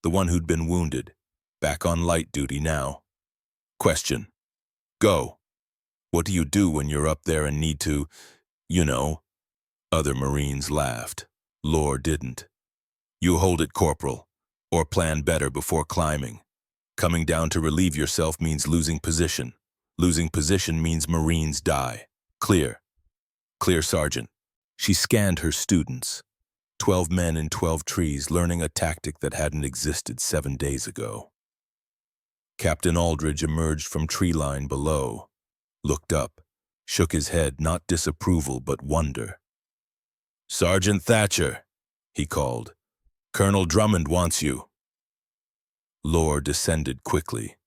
the one who'd been wounded, back on light duty now. "Question. Go. What do you do when you're up there and need to, you know?" Other Marines laughed. Lore didn't. "You hold it, Corporal, or plan better before climbing. Coming down to relieve yourself means losing position. Losing position means Marines die. Clear." "Clear, Sergeant." She scanned her students. 12 men in 12 trees learning a tactic that hadn't existed 7 days ago. Captain Aldridge emerged from tree line below, looked up, shook his head, not disapproval but wonder. "Sergeant Thatcher," he called. "Colonel Drummond wants you." Lore descended quickly.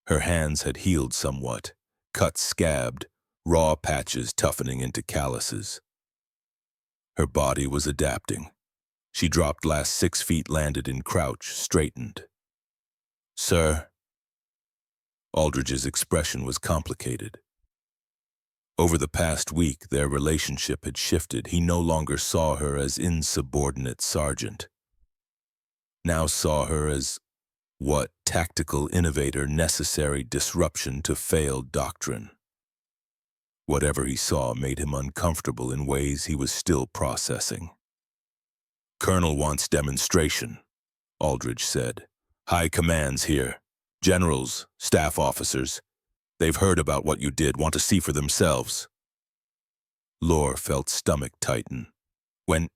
Her hands had healed somewhat, cuts scabbed, raw patches toughening into calluses. Her body was adapting. She dropped last 6 feet, landed in crouch, straightened. "Sir?" Aldridge's expression was complicated. Over the past week, their relationship had shifted. He no longer saw her as insubordinate sergeant. Now saw her as what tactical innovator, necessary disruption to failed doctrine. Whatever he saw made him uncomfortable in ways he was still processing. "Colonel wants demonstration," Aldridge said. "High command's here. Generals, staff officers. They've heard about what you did, want to see for themselves." Lore felt stomach tighten. "When?"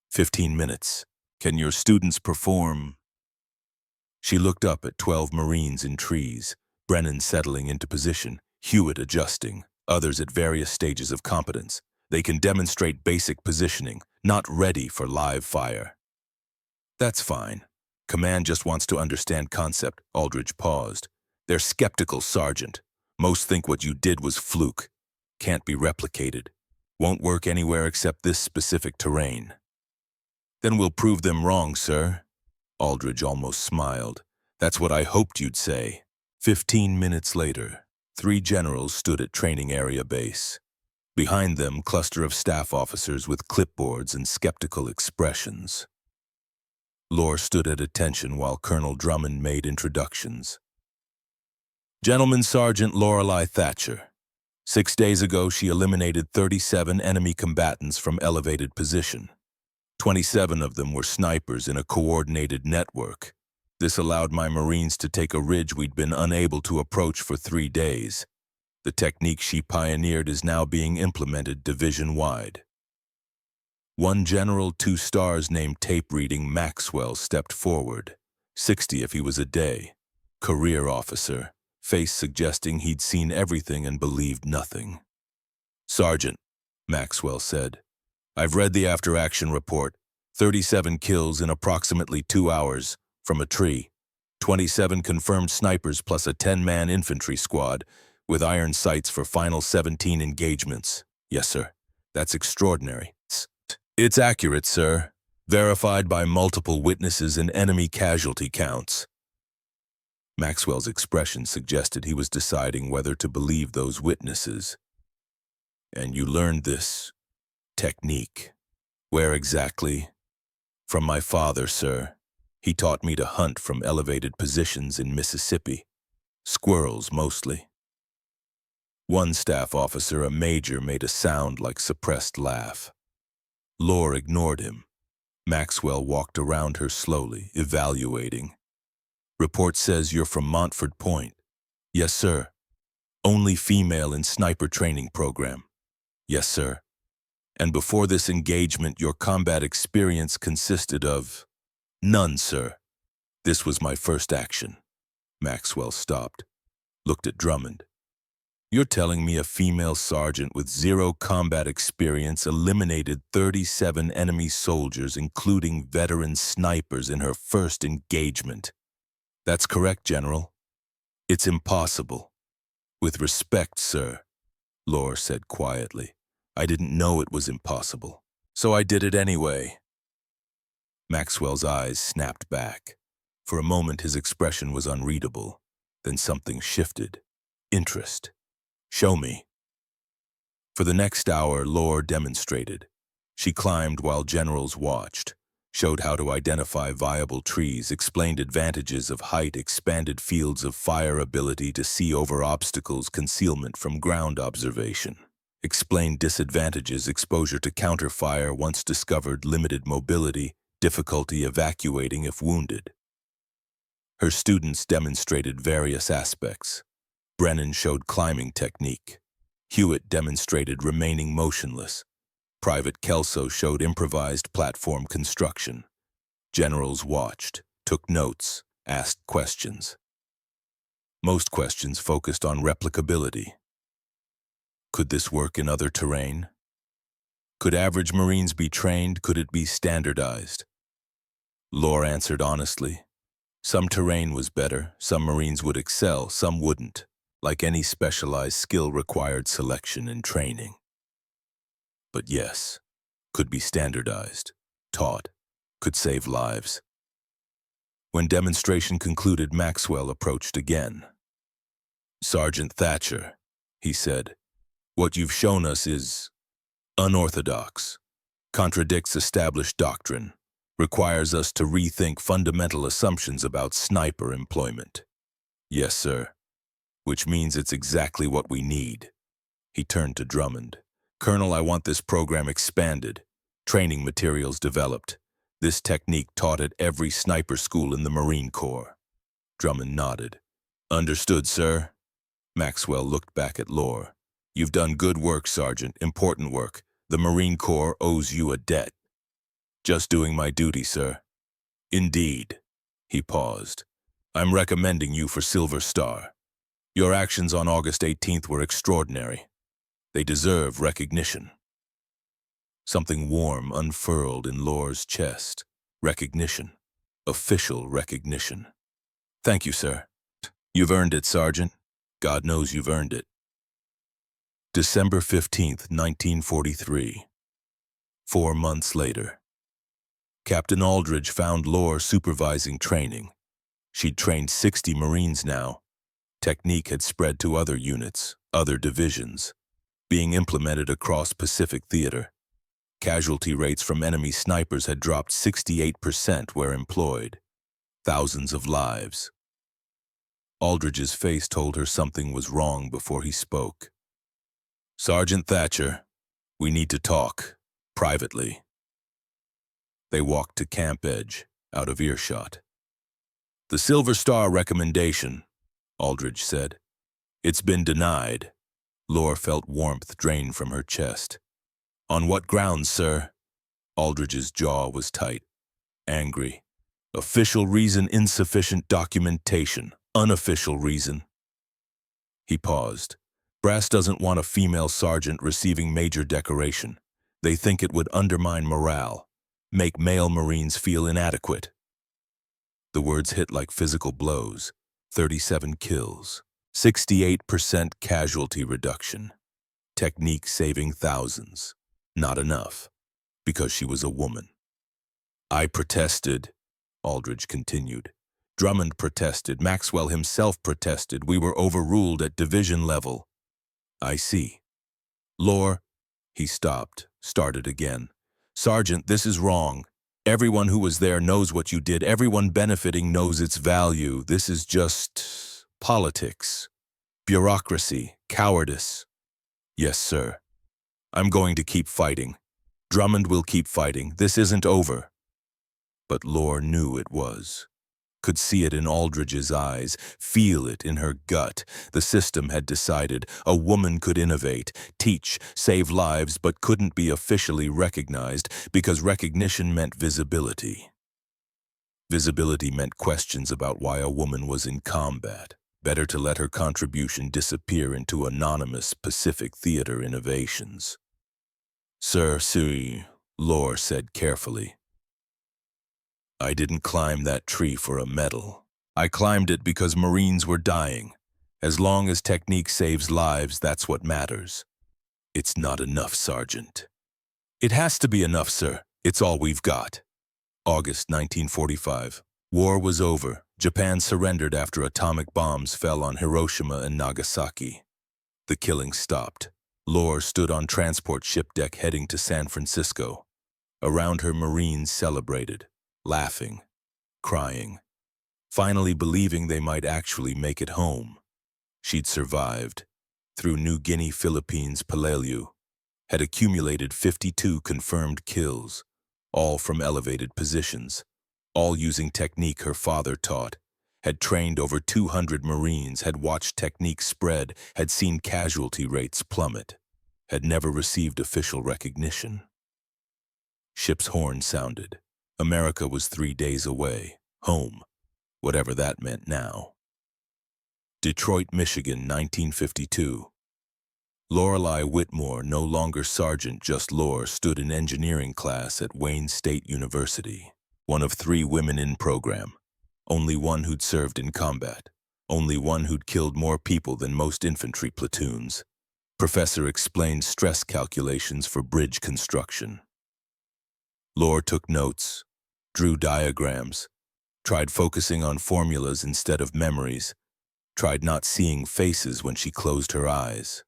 15 minutes. "Can your students perform?" She looked up at 12 Marines in trees, Brennan settling into position, Hewitt adjusting, others at various stages of competence. "They can demonstrate basic positioning, not ready for live fire." "That's fine. Command just wants to understand concept." Aldridge paused. "They're skeptical, Sergeant. Most think what you did was fluke. Can't be replicated. Won't work anywhere except this specific terrain." "Then we'll prove them wrong, sir." Aldridge almost smiled. "That's what I hoped you'd say." 15 minutes later, 3 generals stood at training area base. Behind them, cluster of staff officers with clipboards and skeptical expressions. Lore stood at attention while Colonel Drummond made introductions. "Gentleman Sergeant Lorelei Thatcher. 6 days ago, she eliminated 37 enemy combatants from elevated position. 27 of them were snipers in a coordinated network. This allowed my Marines to take a ridge we'd been unable to approach for 3 days. The technique she pioneered is now being implemented division-wide." One general, 2 stars named tape-reading Maxwell stepped forward, 60 if he was a day, career officer, face suggesting he'd seen everything and believed nothing. "Sergeant," Maxwell said, "I've read the after-action report. 37 kills in approximately 2 hours, from a tree. 27 confirmed snipers plus a 10-man infantry squad, with iron sights for final 17 engagements." "Yes, sir. That's extraordinary." "It's accurate, sir. Verified by multiple witnesses and enemy casualty counts." Maxwell's expression suggested he was deciding whether to believe those witnesses. "And you learned this technique?" Where exactly? From my father, sir. He taught me to hunt from elevated positions in Mississippi. Squirrels, mostly. One staff officer, a major, made a sound like suppressed laugh. Lore ignored him. Maxwell walked around her slowly, evaluating. Report says you're from Montford Point. Yes, sir. Only female in sniper training program. Yes, sir. And before this engagement, your combat experience consisted of... None, sir. This was my first action. Maxwell stopped, looked at Drummond. You're telling me a female sergeant with 0 combat experience eliminated 37 enemy soldiers, including veteran snipers, in her first engagement? That's correct, General. It's impossible. With respect, sir, Lore said quietly. I didn't know it was impossible, so I did it anyway. Maxwell's eyes snapped back. For a moment, his expression was unreadable. Then something shifted. Interest. Show me. For the next hour, Lore demonstrated. She climbed while generals watched, showed how to identify viable trees, explained advantages of height, expanded fields of fire, ability to see over obstacles, concealment from ground observation, explained disadvantages, exposure to counterfire once discovered, limited mobility, difficulty evacuating if wounded. Her students demonstrated various aspects. Brennan showed climbing technique. Hewitt demonstrated remaining motionless. Private Kelso showed improvised platform construction. Generals watched, took notes, asked questions. Most questions focused on replicability. Could this work in other terrain? Could average Marines be trained? Could it be standardized? Lore answered honestly. Some terrain was better, some Marines would excel, some wouldn't. Like any specialized skill required selection and training. But yes, could be standardized, taught, could save lives. When demonstration concluded, Maxwell approached again. Sergeant Thatcher, he said, what you've shown us is unorthodox, contradicts established doctrine, requires us to rethink fundamental assumptions about sniper employment. Yes, sir. Which means it's exactly what we need. He turned to Drummond. Colonel, I want this program expanded, training materials developed, this technique taught at every sniper school in the Marine Corps. Drummond nodded. Understood, sir. Maxwell looked back at Lore. You've done good work, Sergeant, important work. The Marine Corps owes you a debt. Just doing my duty, sir. Indeed. He paused. I'm recommending you for Silver Star. Your actions on August 18th were extraordinary. They deserve recognition. Something warm unfurled in Lore's chest. Recognition. Official recognition. Thank you, sir. You've earned it, Sergeant. God knows you've earned it. December 15th, 1943. 4 months later. Captain Aldridge found Lore supervising training. She'd trained 60 Marines now. Technique had spread to other units, other divisions, being implemented across Pacific Theater. Casualty rates from enemy snipers had dropped 68% where employed. Thousands of lives. Aldridge's face told her something was wrong before he spoke. Sergeant Thatcher, we need to talk, privately. They walked to Camp Edge, out of earshot. The Silver Star recommendation, Aldridge said. It's been denied. Lore felt warmth drain from her chest. On what grounds, sir? Aldridge's jaw was tight. Angry. Official reason, insufficient documentation. Unofficial reason. He paused. Brass doesn't want a female sergeant receiving major decoration. They think it would undermine morale, make male Marines feel inadequate. The words hit like physical blows. 37 kills, 68% casualty reduction. Technique saving thousands. Not enough, because she was a woman. I protested, Aldridge continued. Drummond protested. Maxwell himself protested. We were overruled at division level. I see. Lore, he stopped, started again. Sergeant, this is wrong. Everyone who was there knows what you did. Everyone benefiting knows its value. This is just politics, bureaucracy, cowardice. Yes, sir. I'm going to keep fighting. Drummond will keep fighting. This isn't over. But Lore knew it was. Could see it in Aldridge's eyes, feel it in her gut. The system had decided a woman could innovate, teach, save lives, but couldn't be officially recognized because recognition meant visibility. Visibility meant questions about why a woman was in combat. Better to let her contribution disappear into anonymous Pacific Theater innovations. Sir, Lore said carefully. I didn't climb that tree for a medal. I climbed it because Marines were dying. As long as technique saves lives, that's what matters. It's not enough, Sergeant. It has to be enough, sir. It's all we've got. August 1945. War was over. Japan surrendered after atomic bombs fell on Hiroshima and Nagasaki. The killing stopped. Lore stood on transport ship deck heading to San Francisco. Around her, Marines celebrated. Laughing, crying, finally believing they might actually make it home. She'd survived. Through New Guinea, Philippines, Palau, had accumulated 52 confirmed kills, all from elevated positions, all using technique her father taught, had trained over 200 Marines, had watched technique spread, had seen casualty rates plummet, had never received official recognition. Ship's horn sounded. America was 3 days away, home, whatever that meant now. Detroit, Michigan, 1952. Lorelei Whitmore, no longer sergeant, just Lore, stood in engineering class at Wayne State University. One of 3 women in program. Only one who'd served in combat. Only one who'd killed more people than most infantry platoons. Professor explained stress calculations for bridge construction. Lore took notes, drew diagrams, tried focusing on formulas instead of memories, tried not seeing faces when she closed her eyes.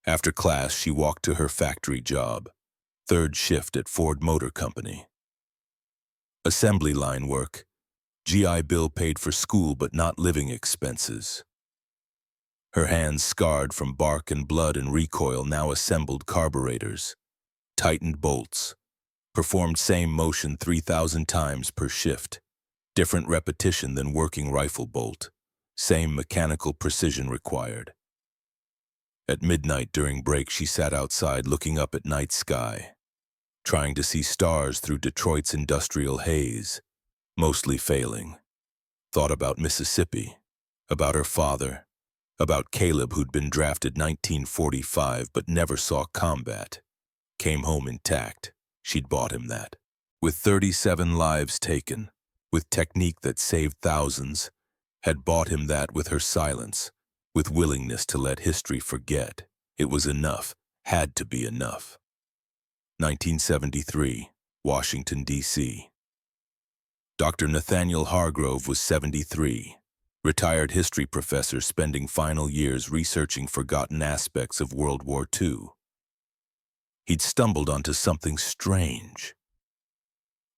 After class, she walked to her factory job, 3rd shift at Ford Motor Company. Assembly line work, GI Bill paid for school but not living expenses. Her hands scarred from bark and blood and recoil now assembled carburetors, tightened bolts, performed same motion 3,000 times per shift, different repetition than working rifle bolt, same mechanical precision required. At midnight during break, she sat outside looking up at night sky, trying to see stars through Detroit's industrial haze, mostly failing. Thought about Mississippi, about her father, about Caleb who'd been drafted 1945 but never saw combat, came home intact. She'd bought him that. With 37 lives taken, with technique that saved thousands, had bought him that with her silence, with willingness to let history forget. It was enough, had to be enough. 1973, Washington, D.C. Dr. Nathaniel Hargrove was 73, retired history professor spending final years researching forgotten aspects of World War II. He'd stumbled onto something strange.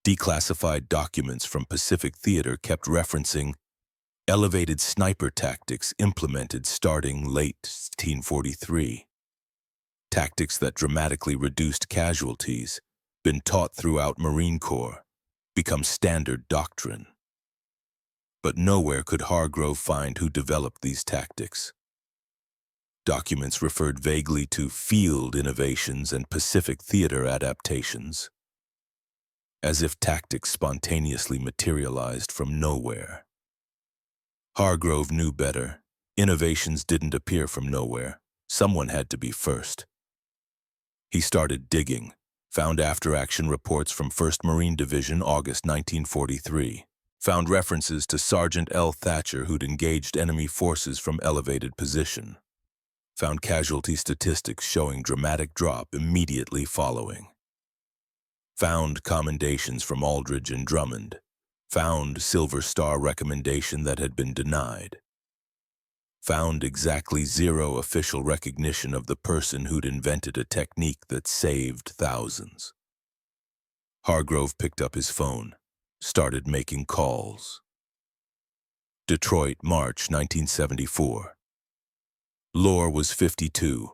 Declassified documents from Pacific Theater kept referencing elevated sniper tactics implemented starting late 1943. Tactics that dramatically reduced casualties, been taught throughout Marine Corps, become standard doctrine. But nowhere could Hargrove find who developed these tactics. Documents referred vaguely to field innovations and Pacific Theater adaptations, as if tactics spontaneously materialized from nowhere. Hargrove knew better. Innovations didn't appear from nowhere. Someone had to be first. He started digging, found after-action reports from 1st Marine Division, August 1943, found references to Sergeant L. Thatcher who'd engaged enemy forces from elevated position, found casualty statistics showing dramatic drop immediately following, found commendations from Aldridge and Drummond, found Silver Star recommendation that had been denied, found exactly 0 official recognition of the person who'd invented a technique that saved thousands. Hargrove picked up his phone, started making calls. Detroit, March 1974. Lore was 52,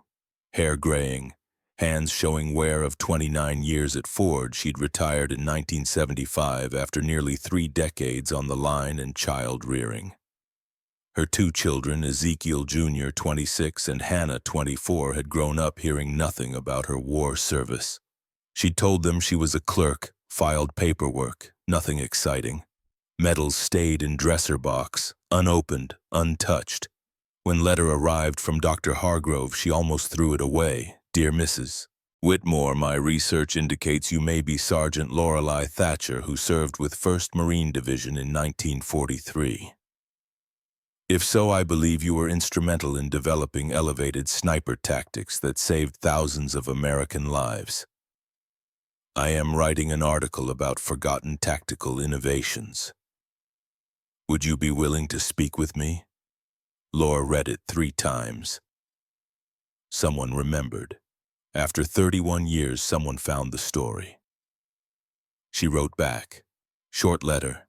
hair graying, hands showing wear of 29 years at Ford. She'd retired in 1975 after nearly 3 decades on the line and child rearing. Her 2 children, Ezekiel Jr., 26, and Hannah, 24, had grown up hearing nothing about her war service. She'd told them she was a clerk, filed paperwork, nothing exciting. Medals stayed in dresser box, unopened, untouched. When letter arrived from Dr. Hargrove, she almost threw it away. Dear Mrs. Whitmore, my research indicates you may be Sergeant Lorelei Thatcher, who served with 1st Marine Division in 1943. If so, I believe you were instrumental in developing elevated sniper tactics that saved thousands of American lives. I am writing an article about forgotten tactical innovations. Would you be willing to speak with me? Lore read it 3 times. Someone remembered. After 31 years, someone found the story. She wrote back. Short letter.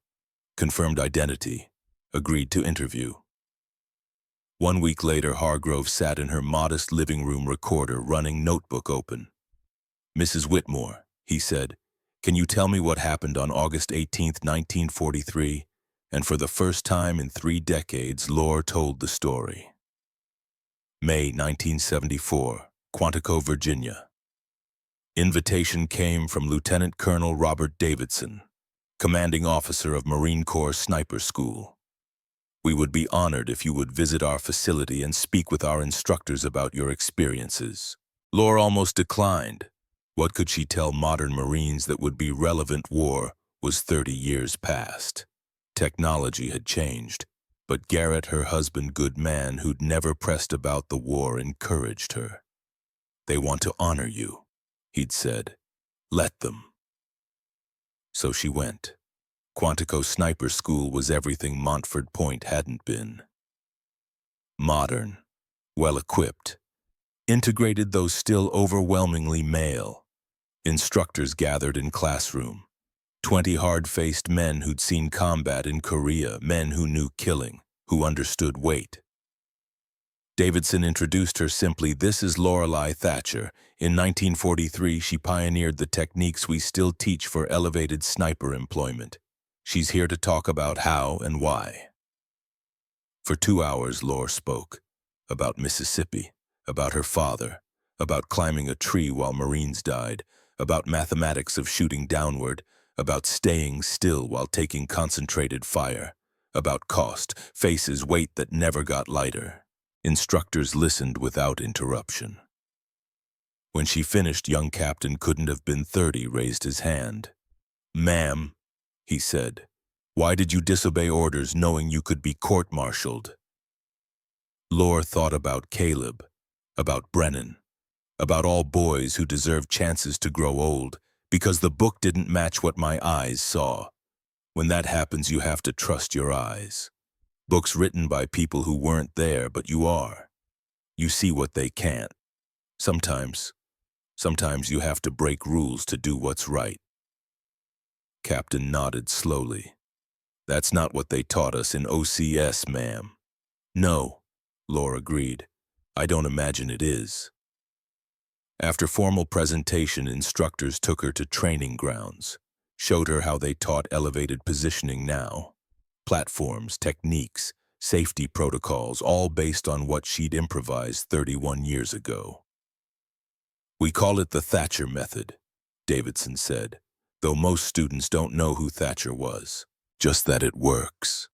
Confirmed identity. Agreed to interview. 1 week later, Hargrove sat in her modest living room recorder, running notebook open. Mrs. Whitmore, he said, can you tell me what happened on August 18, 1943? And for the first time in 3 decades, Lore told the story. May 1974, Quantico, Virginia. Invitation came from Lieutenant Colonel Robert Davidson, commanding officer of Marine Corps Sniper School. We would be honored if you would visit our facility and speak with our instructors about your experiences. Lore almost declined. What could she tell modern Marines that would be relevant? War was 30 years past. Technology had changed, but Garrett, her husband, good man, who'd never pressed about the war, encouraged her. They want to honor you, he'd said. Let them. So she went. Quantico Sniper School was everything Montford Point hadn't been. Modern, well-equipped, integrated though still overwhelmingly male. Instructors gathered in classroom. 20 hard-faced men who'd seen combat in Korea, men who knew killing, who understood weight. Davidson introduced her simply, this is Lorelei Thatcher. In 1943, she pioneered the techniques we still teach for elevated sniper employment. She's here to talk about how and why. For 2 hours, Lore spoke. About Mississippi, about her father, about climbing a tree while Marines died, about mathematics of shooting downward, about staying still while taking concentrated fire, about cost, faces, weight that never got lighter. Instructors listened without interruption. When she finished, young Captain couldn't have been 30 raised his hand. Ma'am, he said, why did you disobey orders knowing you could be court-martialed? Lore thought about Caleb, about Brennan, about all boys who deserve chances to grow old, because the book didn't match what my eyes saw. When that happens, you have to trust your eyes. Books written by people who weren't there, but you are. You see what they can't. Sometimes you have to break rules to do what's right. Captain nodded slowly. That's not what they taught us in OCS, ma'am. No, Lore agreed. I don't imagine it is. After formal presentation, instructors took her to training grounds, showed her how they taught elevated positioning now. Platforms, techniques, safety protocols, all based on what she'd improvised 31 years ago. We call it the Thatcher method, Davidson said, though most students don't know who Thatcher was, just that it works.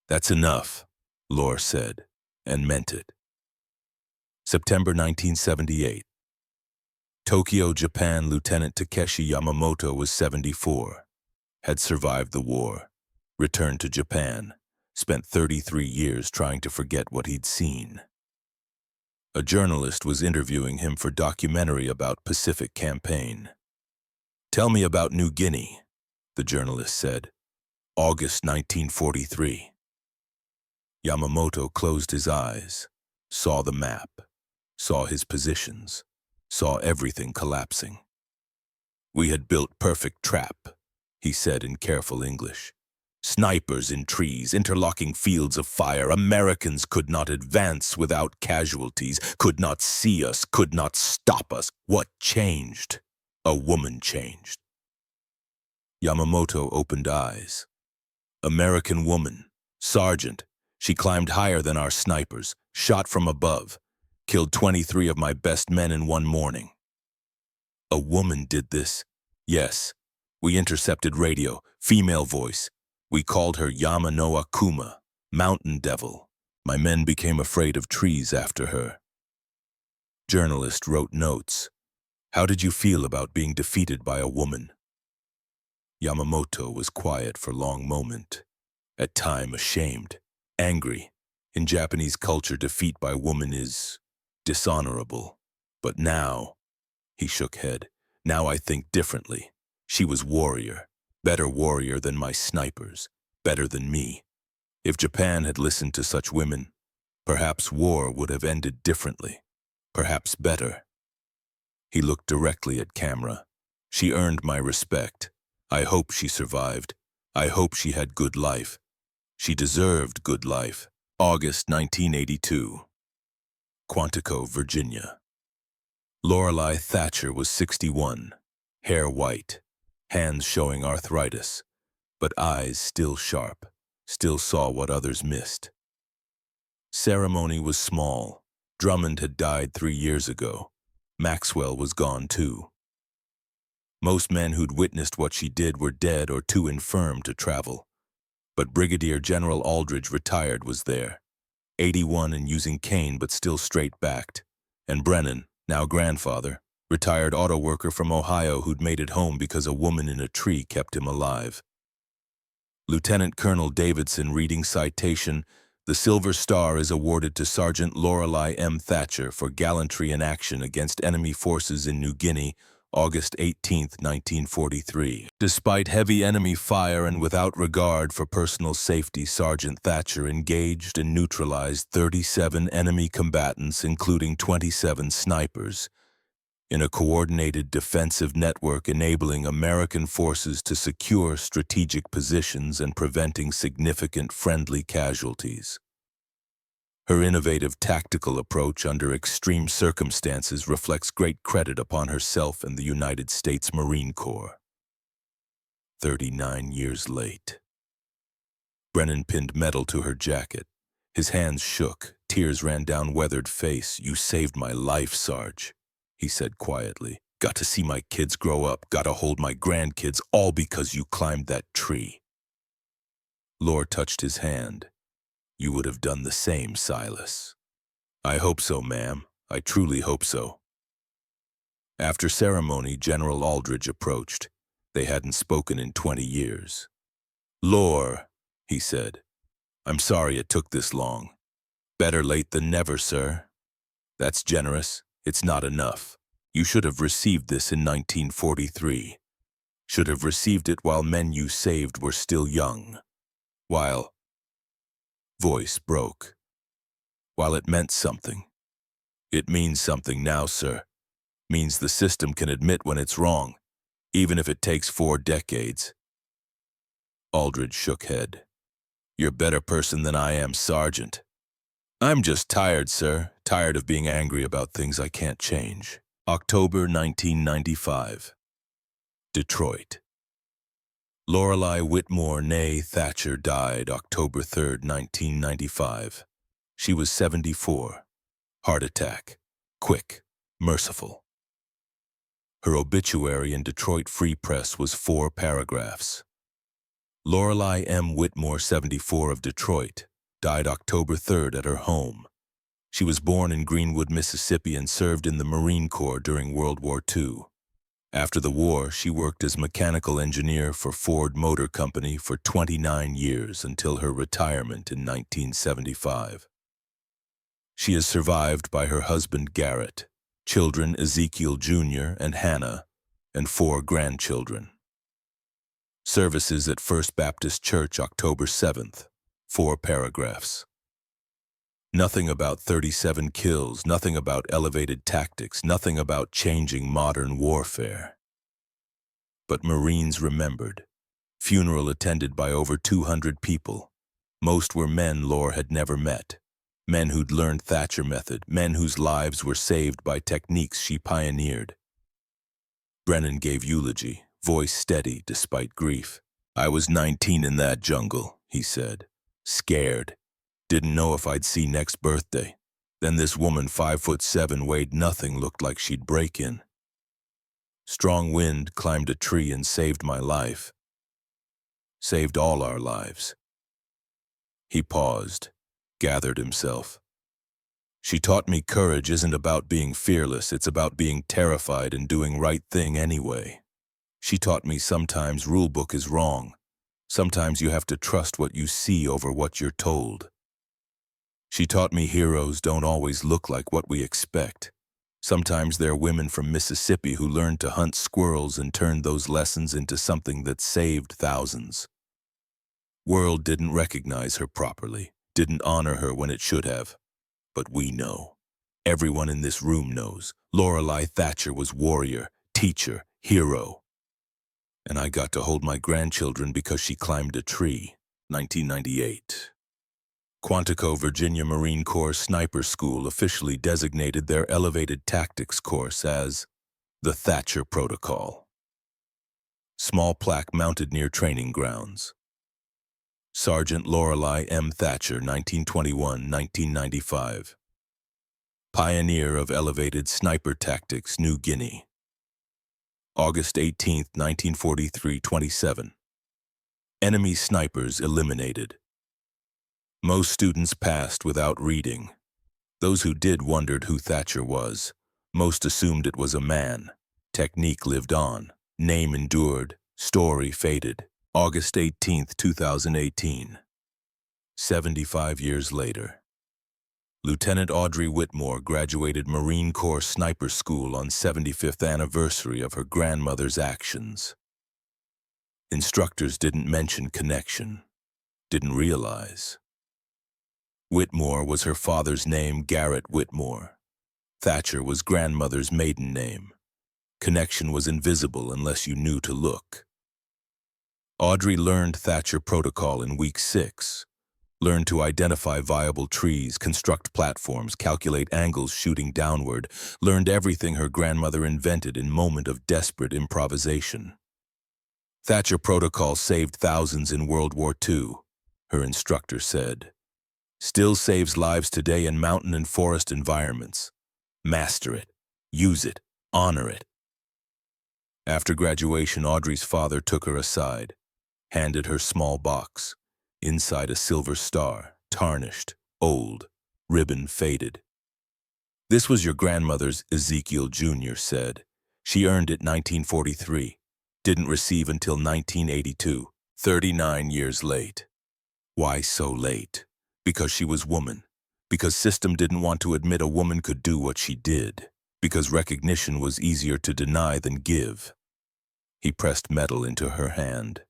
That's enough, Lore said, and meant it. September 1978. Tokyo, Japan. Lieutenant Takeshi Yamamoto was 74, had survived the war, returned to Japan, spent 33 years trying to forget what he'd seen. A journalist was interviewing him for a documentary about Pacific Campaign. Tell me about New Guinea, the journalist said. August 1943. Yamamoto closed his eyes, saw the map, saw his positions, saw everything collapsing. We had built perfect trap, he said in careful English. Snipers in trees, interlocking fields of fire. Americans could not advance without casualties, could not see us, could not stop us. What changed? A woman changed. Yamamoto opened eyes. American woman, sergeant. She climbed higher than our snipers, shot from above, killed 23 of my best men in one morning. A woman did this? Yes. We intercepted radio, female voice. We called her Yamanoa Kuma, Mountain Devil. My men became afraid of trees after her. Journalist wrote notes. How did you feel about being defeated by a woman? Yamamoto was quiet for a long moment, at time ashamed, angry. In Japanese culture, defeat by woman is dishonorable. But now, he shook head, now I think differently. She was warrior, better warrior than my snipers, better than me. If Japan had listened to such women, perhaps war would have ended differently, perhaps better. He looked directly at camera. She earned my respect. I hope she survived. I hope she had good life. She deserved good life. August 1982. Quantico, Virginia. Lorelei Thatcher was 61, hair white, hands showing arthritis, but eyes still sharp, still saw what others missed. Ceremony was small. Drummond had died 3 years ago. Maxwell was gone too. Most men who'd witnessed what she did were dead or too infirm to travel. But Brigadier General Aldridge, retired, was there, 81 and using cane but still straight-backed. And Brennan, now grandfather, retired auto worker from Ohio who'd made it home because a woman in a tree kept him alive. Lieutenant Colonel Davidson reading citation, "The Silver Star is awarded to Sergeant Lorelei M. Thatcher for gallantry in action against enemy forces in New Guinea, August 18, 1943. Despite heavy enemy fire and without regard for personal safety, Sergeant Thatcher engaged and neutralized 37 enemy combatants, including 27 snipers, in a coordinated defensive network enabling American forces to secure strategic positions and preventing significant friendly casualties. Her innovative tactical approach under extreme circumstances reflects great credit upon herself and the United States Marine Corps. 39 years late. Brennan pinned metal to her jacket. His hands shook, tears ran down weathered face. "You saved my life, Sarge," he said quietly. "Got to see my kids grow up, got to hold my grandkids, all because you climbed that tree." Lore touched his hand. "You would have done the same, Silas." "I hope so, ma'am. I truly hope so." After ceremony, General Aldridge approached. They hadn't spoken in 20 years. "Lore," he said, "I'm sorry it took this long. Better late than never, sir." "That's generous. It's not enough. You should have received this in 1943. Should have received it while men you saved were still young. While..." Voice broke. "While it meant something. It means something now, sir. Means the system can admit when it's wrong, even if it takes 4 decades. Aldridge shook head. "You're a better person than I am, Sergeant." "I'm just tired, sir. Tired of being angry about things I can't change." October 1995. Detroit. Lorelei Whitmore née Thatcher died October 3, 1995. She was 74. Heart attack. Quick. Merciful. Her obituary in Detroit Free Press was 4 paragraphs. Lorelei M. Whitmore, 74, of Detroit, died October 3rd at her home. She was born in Greenwood, Mississippi, and served in the Marine Corps during World War II. After the war, she worked as mechanical engineer for Ford Motor Company for 29 years until her retirement in 1975. She is survived by her husband Garrett, children Ezekiel Jr. and Hannah, and 4 grandchildren. Services at First Baptist Church October 7th, 4 paragraphs. Nothing about 37 kills, nothing about elevated tactics, nothing about changing modern warfare. But Marines remembered. Funeral attended by over 200 people. Most were men Lore had never met. Men who'd learned Thatcher method, men whose lives were saved by techniques she pioneered. Brennan gave eulogy, voice steady despite grief. "I was 19 in that jungle," he said. "Scared. Didn't know if I'd see next birthday. Then this woman 5'7" weighed nothing, looked like she'd break in. Strong wind climbed a tree and saved my life. Saved all our lives." He paused, gathered himself. "She taught me courage isn't about being fearless, it's about being terrified and doing right thing anyway. She taught me sometimes rulebook is wrong. Sometimes you have to trust what you see over what you're told. She taught me heroes don't always look like what we expect. Sometimes they're women from Mississippi who learned to hunt squirrels and turned those lessons into something that saved thousands. World didn't recognize her properly, didn't honor her when it should have. But we know. Everyone in this room knows. Lorelei Thatcher was warrior, teacher, hero. And I got to hold my grandchildren because she climbed a tree." 1998. Quantico, Virginia Marine Corps Sniper School officially designated their elevated tactics course as the Thatcher Protocol. Small plaque mounted near training grounds. Sergeant Lorelei M. Thatcher, 1921-1995. Pioneer of elevated sniper tactics, New Guinea. August 18, 1943, 27. Enemy snipers eliminated. Most students passed without reading. Those who did wondered who Thatcher was. Most assumed it was a man. Technique lived on. Name endured. Story faded. August 18, 2018. 75 years later. Lieutenant Audrey Whitmore graduated Marine Corps Sniper School on 75th anniversary of her grandmother's actions. Instructors didn't mention connection. Didn't realize. Whitmore was her father's name, Garrett Whitmore. Thatcher was grandmother's maiden name. Connection was invisible unless you knew to look. Audrey learned Thatcher protocol in week 6. Learned to identify viable trees, construct platforms, calculate angles shooting downward. Learned everything her grandmother invented in moment of desperate improvisation. Thatcher protocol saved thousands in World War II, her instructor said. Still saves lives today in mountain and forest environments. Master it, use it, honor it. After graduation, Audrey's father took her aside, handed her small box. Inside a silver star, tarnished, old, ribbon faded. "This was your grandmother's," Ezekiel Jr. said. "She earned it 1943. Didn't receive until 1982, 39 years late." Why so late? Because she was woman. Because system didn't want to admit a woman could do what she did. Because recognition was easier to deny than give. He pressed metal into her hand.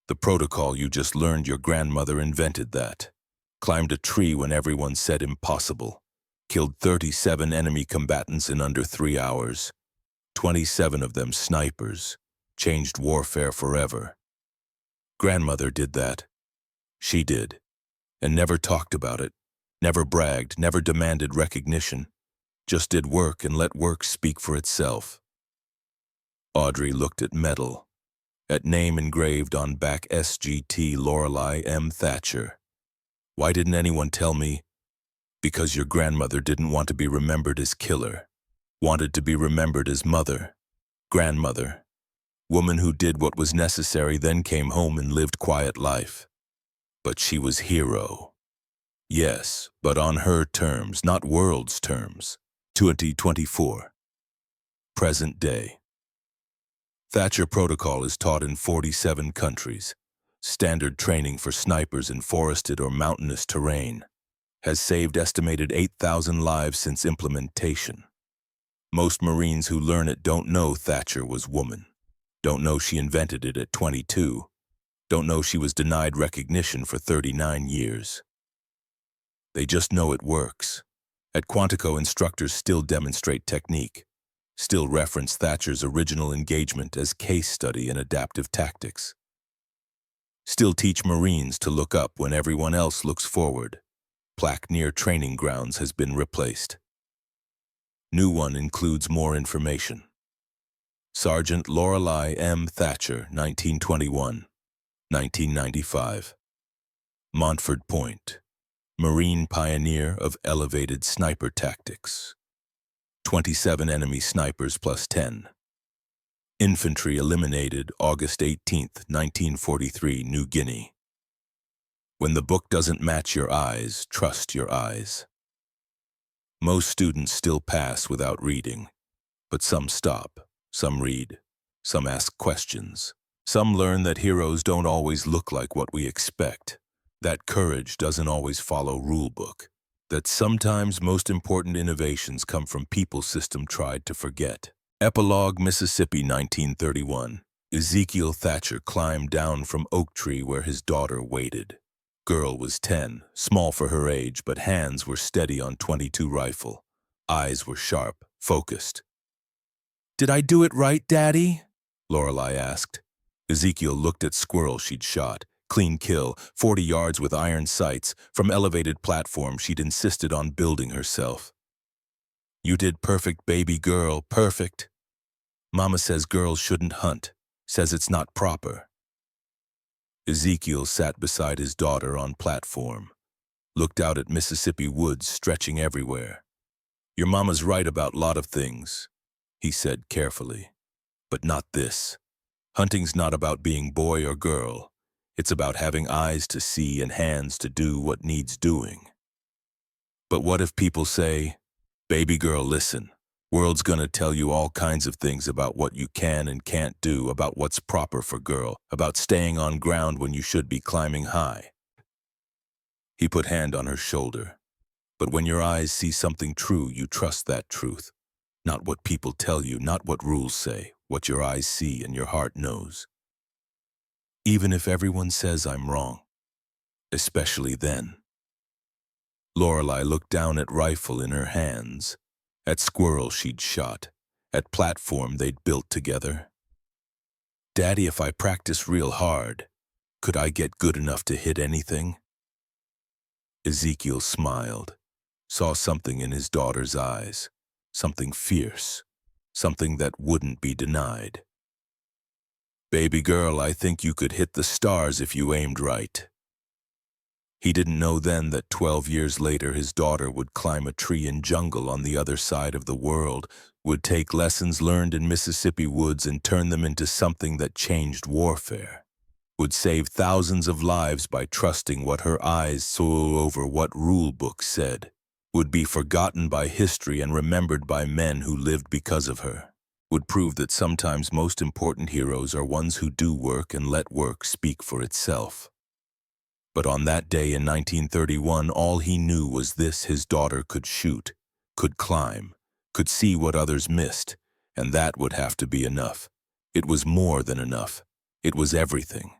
"The protocol you just learned, your grandmother invented that. Climbed a tree when everyone said impossible. Killed 37 enemy combatants in under 3 hours. 27 of them snipers. Changed warfare forever. Grandmother did that. She did. And never talked about it. Never bragged, never demanded recognition. Just did work and let work speak for itself." Audrey looked at metal. At name engraved on back, SGT Lorelei M. Thatcher. "Why didn't anyone tell me?" "Because your grandmother didn't want to be remembered as killer. Wanted to be remembered as mother. Grandmother. Woman who did what was necessary, then came home and lived quiet life. But she was hero. Yes, but on her terms, not world's terms." 2024. Present day. Thatcher protocol is taught in 47 countries. Standard training for snipers in forested or mountainous terrain. Has saved estimated 8,000 lives since implementation. Most Marines who learn it don't know Thatcher was woman. Don't know she invented it at 22. Don't know she was denied recognition for 39 years. They just know it works. At Quantico, instructors still demonstrate technique. still reference Thatcher's original engagement as case study in adaptive tactics, still teach Marines to look up when everyone else looks forward. Plaque near training grounds has been replaced. New one includes more information. Sergeant Lorelei M. Thatcher, 1921, 1995. Montford Point, Marine pioneer of elevated sniper tactics. 27 enemy snipers plus 10. Infantry eliminated August 18, 1943, New Guinea. When the book doesn't match your eyes, trust your eyes. Most students still pass without reading, but some stop, some read, some ask questions. Some learn that heroes don't always look like what we expect, that courage doesn't always follow rulebook, that sometimes most important innovations come from people system tried to forget. Epilogue, Mississippi, 1931. Ezekiel Thatcher climbed down from oak tree where his daughter waited. Girl was 10, small for her age, but hands were steady on .22 rifle. Eyes were sharp, focused. "Did I do it right, Daddy?" Lorelei asked. Ezekiel looked at squirrel she'd shot. Clean kill, 40 yards with iron sights. From elevated platform she'd insisted on building herself. "You did perfect, baby girl, perfect. Mama says girls shouldn't hunt, says it's not proper." Ezekiel sat beside his daughter on platform, looked out at Mississippi woods stretching everywhere. "Your mama's right about a lot of things," he said carefully, "but not this. Hunting's not about being boy or girl. It's about having eyes to see and hands to do what needs doing." "But what if people say, 'Baby girl, listen, world's gonna tell you all kinds of things about what you can and can't do, about what's proper for girl, about staying on ground when you should be climbing high.'" He put hand on her shoulder. "But when your eyes see something true, you trust that truth. Not what people tell you, not what rules say, what your eyes see and your heart knows. Even if everyone says I'm wrong, especially then." Lorelei looked down at rifle in her hands, at squirrel she'd shot, at platform they'd built together. "Daddy, if I practice real hard, could I get good enough to hit anything?" Ezekiel smiled, saw something in his daughter's eyes, something fierce, something that wouldn't be denied. "Baby girl, I think you could hit the stars if you aimed right." He didn't know then that 12 years later his daughter would climb a tree in jungle on the other side of the world, would take lessons learned in Mississippi woods and turn them into something that changed warfare, would save thousands of lives by trusting what her eyes saw over what rule books said, would be forgotten by history and remembered by men who lived because of her, would prove that sometimes most important heroes are ones who do work and let work speak for itself. But on that day in 1931, all he knew was this: his daughter could shoot, could climb, could see what others missed, and that would have to be enough. It was more than enough. It was everything.